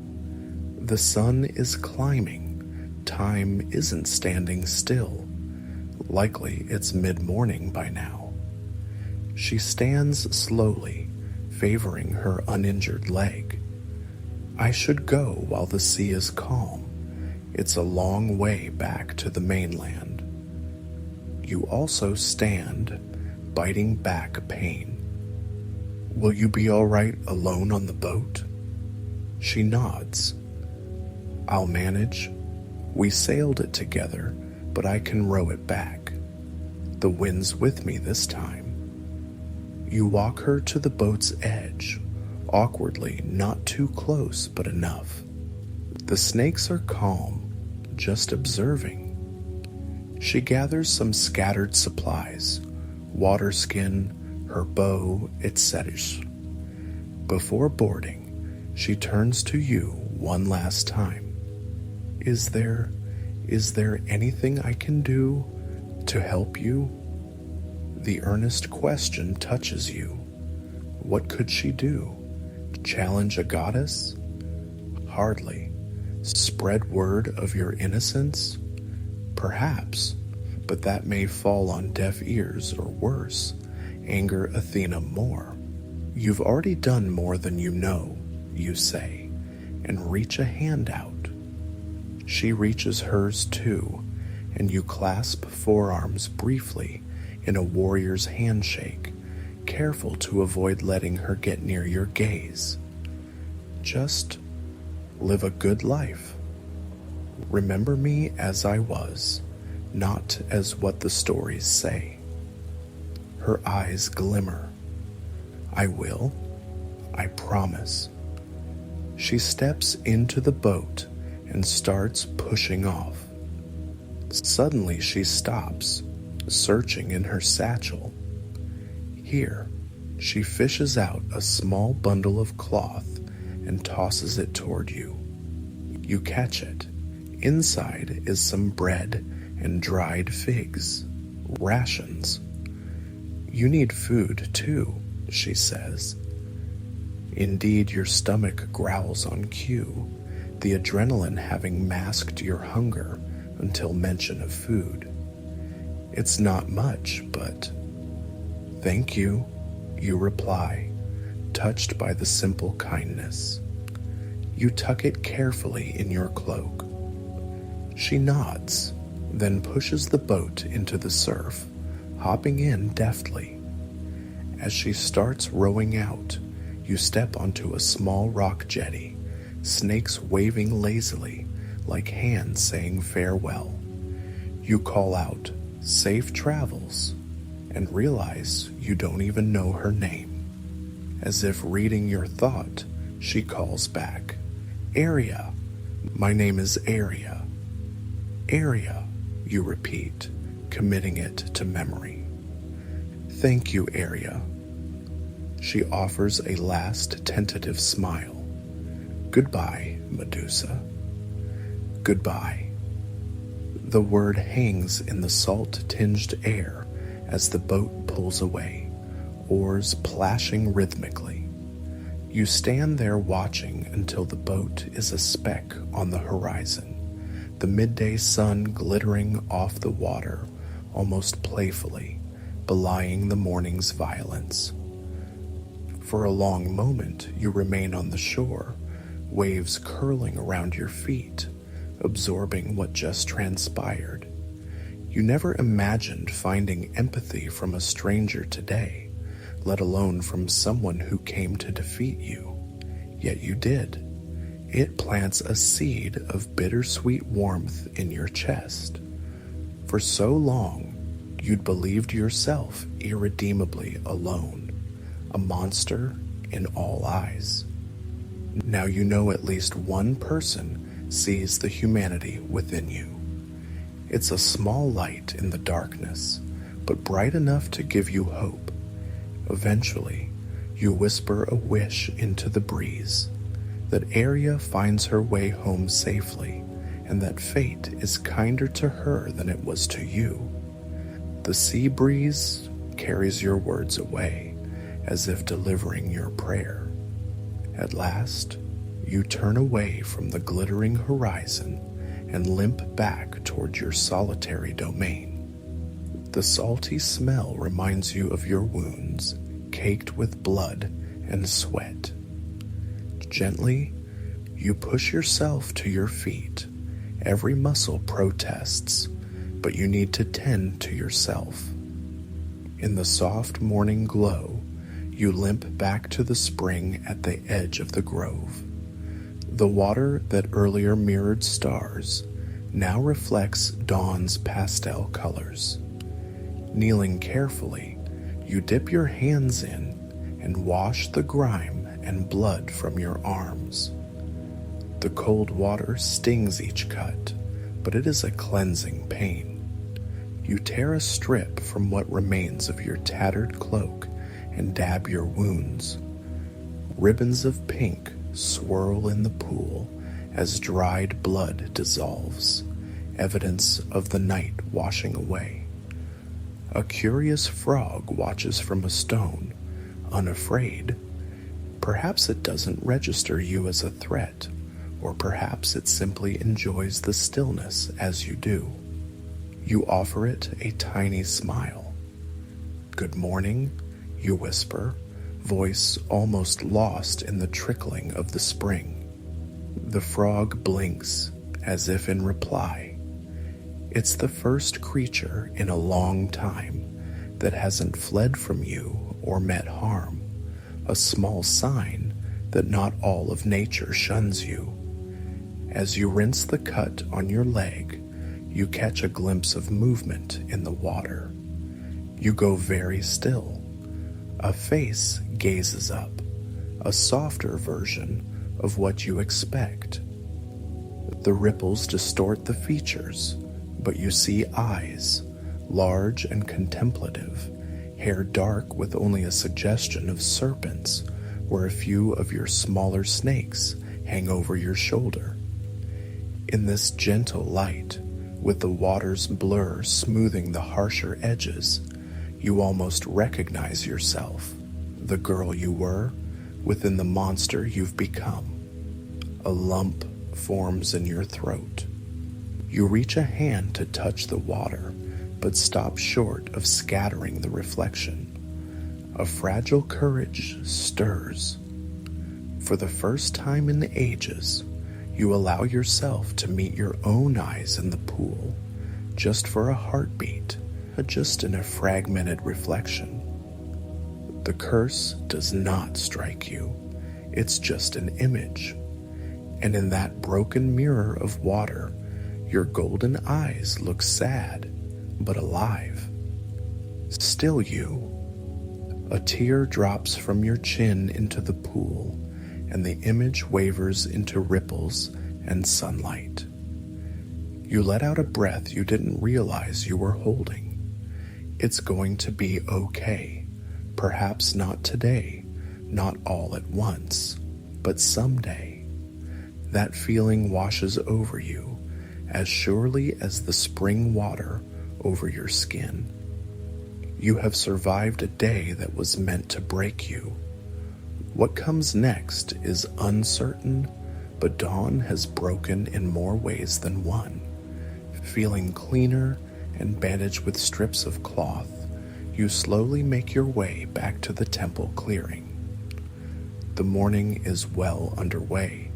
The sun is climbing. Time isn't standing still. Likely it's mid-morning by now. She stands slowly, favoring her uninjured leg. I should go while the sea is calm. It's a long way back to the mainland. You also stand, biting back pain. Will you be all right alone on the boat? She nods. I'll manage. We sailed it together, but I can row it back. The wind's with me this time. You walk her to the boat's edge, awkwardly, not too close, but enough. The snakes are calm, just observing. She gathers some scattered supplies, water skin, her bow, etc. Before boarding, she turns to you one last time. Is there anything I can do to help you? The earnest question touches you. What could she do? Challenge a goddess? Hardly. Spread word of your innocence? Perhaps, but that may fall on deaf ears or worse, anger Athena more. You've already done more than you know, you say, and reach a hand out. She reaches hers too, and you clasp forearms briefly in a warrior's handshake, careful to avoid letting her get near your gaze. Just live a good life. Remember me as I was, not as what the stories say. Her eyes glimmer. I will. I promise. She steps into the boat and starts pushing off. Suddenly she stops, searching in her satchel. Here, she fishes out a small bundle of cloth and tosses it toward you. You catch it. Inside is some bread and dried figs, rations. You need food too, she says. Indeed, your stomach growls on cue, the adrenaline having masked your hunger until mention of food. It's not much, but thank you, you reply, touched by the simple kindness. You tuck it carefully in your cloak. She nods, then pushes the boat into the surf, hopping in deftly. As she starts rowing out, you step onto a small rock jetty, snakes waving lazily, like hands saying farewell. You call out, "Safe travels," and realize you don't even know her name. As if reading your thought, she calls back, "Aria. My name is Aria." "Aria," you repeat, committing it to memory. "Thank you, Aria." She offers a last tentative smile. Goodbye, Medusa. Goodbye. The word hangs in the salt-tinged air as the boat pulls away, oars plashing rhythmically. You stand there watching until the boat is a speck on the horizon, the midday sun glittering off the water almost playfully, belying the morning's violence. For a long moment you remain on the shore, waves curling around your feet, absorbing what just transpired. You never imagined finding empathy from a stranger today, let alone from someone who came to defeat you. Yet you did. It plants a seed of bittersweet warmth in your chest. For so long, you'd believed yourself irredeemably alone, a monster in all eyes. Now you know at least one person sees the humanity within you. It's a small light in the darkness, but bright enough to give you hope. Eventually, you whisper a wish into the breeze, that Aria finds her way home safely, and that fate is kinder to her than it was to you. The sea breeze carries your words away, as if delivering your prayer. At last, you turn away from the glittering horizon and limp back toward your solitary domain. The salty smell reminds you of your wounds, caked with blood and sweat. Gently, you push yourself to your feet. Every muscle protests, but you need to tend to yourself. In the soft morning glow, you limp back to the spring at the edge of the grove. The water that earlier mirrored stars now reflects dawn's pastel colors. Kneeling carefully, you dip your hands in and wash the grime and blood from your arms. The cold water stings each cut, but it is a cleansing pain. You tear a strip from what remains of your tattered cloak and dab your wounds. Ribbons of pink swirl in the pool as dried blood dissolves, evidence of the night washing away. A curious frog watches from a stone, unafraid. Perhaps it doesn't register you as a threat, or perhaps it simply enjoys the stillness as you do. You offer it a tiny smile. "Good morning," you whisper, voice almost lost in the trickling of the spring. The frog blinks, as if in reply. It's the first creature in a long time that hasn't fled from you or met harm, a small sign that not all of nature shuns you. As you rinse the cut on your leg, you catch a glimpse of movement in the water. You go very still. A face gazes up, a softer version of what you expect. The ripples distort the features, but you see eyes, large and contemplative, hair dark with only a suggestion of serpents, where a few of your smaller snakes hang over your shoulder. In this gentle light, with the water's blur smoothing the harsher edges, you almost recognize yourself, the girl you were, within the monster you've become. A lump forms in your throat. You reach a hand to touch the water, but stop short of scattering the reflection. A fragile courage stirs. For the first time in ages, you allow yourself to meet your own eyes in the pool, just for a heartbeat, just in a fragmented reflection. The curse does not strike you. It's just an image. And in that broken mirror of water, your golden eyes look sad, but alive. Still you. A tear drops from your chin into the pool, and the image wavers into ripples and sunlight. You let out a breath you didn't realize you were holding. It's going to be okay. Perhaps not today, not all at once, but someday. That feeling washes over you as surely as the spring water over your skin. You have survived a day that was meant to break you. What comes next is uncertain, but dawn has broken in more ways than one. Feeling cleaner and bandaged with strips of cloth, you slowly make your way back to the temple clearing. The morning is well underway.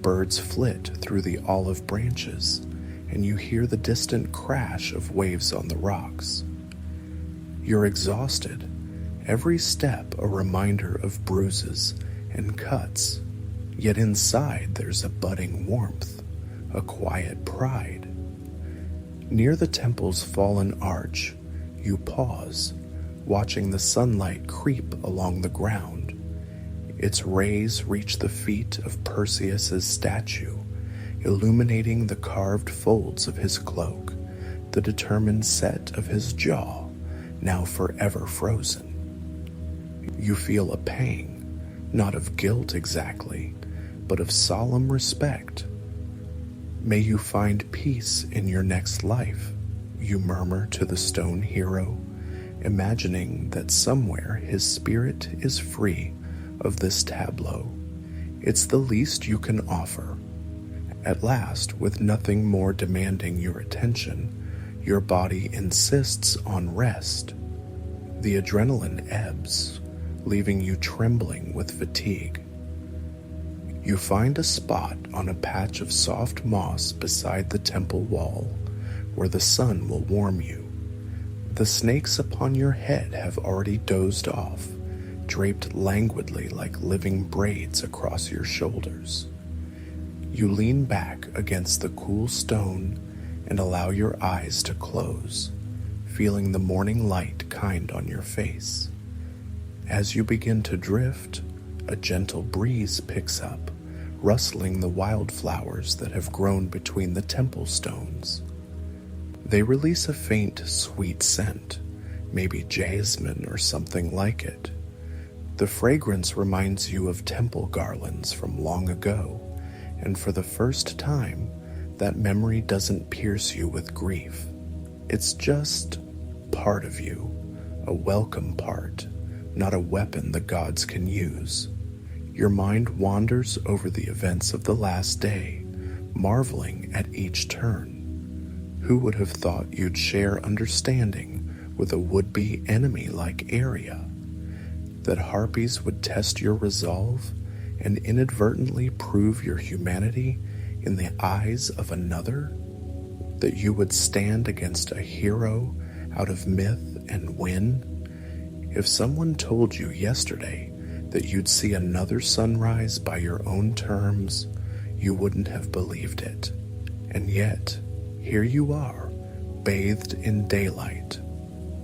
Birds flit through the olive branches, and you hear the distant crash of waves on the rocks. You're exhausted, every step a reminder of bruises and cuts, yet inside there's a budding warmth, a quiet pride. Near the temple's fallen arch, you pause, watching the sunlight creep along the ground. Its rays reach the feet of Perseus's statue, illuminating the carved folds of his cloak, the determined set of his jaw, now forever frozen. You feel a pang, not of guilt exactly, but of solemn respect. May you find peace in your next life, you murmur to the stone hero, imagining that somewhere his spirit is free of this tableau. It's the least you can offer. At last, with nothing more demanding your attention, your body insists on rest. The adrenaline ebbs, leaving you trembling with fatigue. You find a spot on a patch of soft moss beside the temple wall, where the sun will warm you. The snakes upon your head have already dozed off, draped languidly like living braids across your shoulders. You lean back against the cool stone and allow your eyes to close, feeling the morning light kind on your face. As you begin to drift, a gentle breeze picks up, rustling the wildflowers that have grown between the temple stones. They release a faint, sweet scent, maybe jasmine or something like it. The fragrance reminds you of temple garlands from long ago, and for the first time, that memory doesn't pierce you with grief. It's just part of you, a welcome part, not a weapon the gods can use. Your mind wanders over the events of the last day, marveling at each turn. Who would have thought you'd share understanding with a would-be enemy like Arya? That harpies would test your resolve and inadvertently prove your humanity in the eyes of another? That you would stand against a hero out of myth and win? If someone told you yesterday that you'd see another sunrise by your own terms, you wouldn't have believed it. And yet, here you are, bathed in daylight.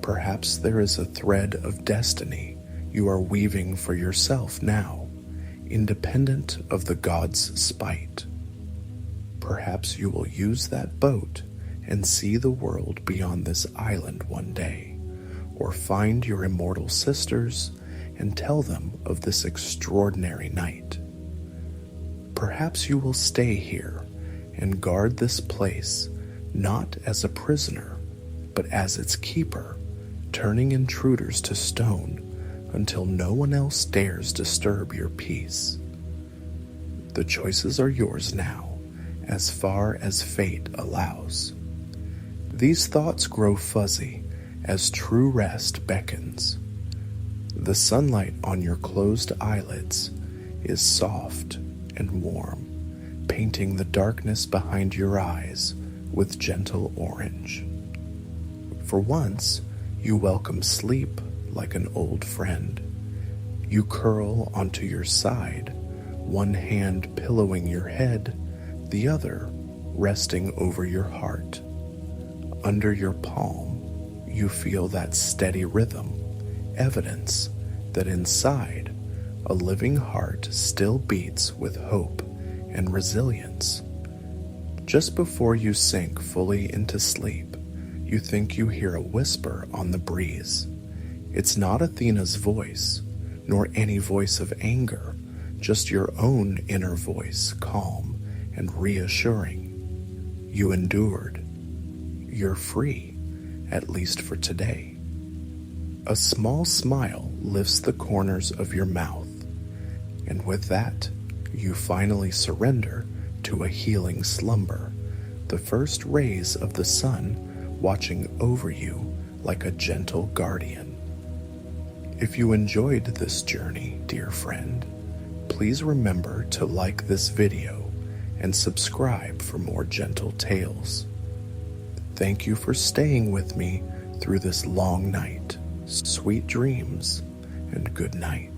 Perhaps there is a thread of destiny you are weaving for yourself now, independent of the gods' spite. Perhaps you will use that boat and see the world beyond this island one day, or find your immortal sisters and tell them of this extraordinary night. Perhaps you will stay here and guard this place not as a prisoner, but as its keeper, turning intruders to stone until no one else dares disturb your peace. The choices are yours now, as far as fate allows. These thoughts grow fuzzy as true rest beckons. The sunlight on your closed eyelids is soft and warm, painting the darkness behind your eyes with gentle orange. For once, you welcome sleep like an old friend. You curl onto your side, one hand pillowing your head, the other resting over your heart. Under your palm, you feel that steady rhythm, evidence that inside, a living heart still beats with hope and resilience. Just before you sink fully into sleep, you think you hear a whisper on the breeze. It's not Athena's voice, nor any voice of anger, just your own inner voice, calm and reassuring. You endured. You're free, at least for today. A small smile lifts the corners of your mouth, and with that, you finally surrender to a healing slumber, the first rays of the sun watching over you like a gentle guardian. If you enjoyed this journey, dear friend, please remember to like this video and subscribe for more gentle tales. Thank you for staying with me through this long night. Sweet dreams and good night.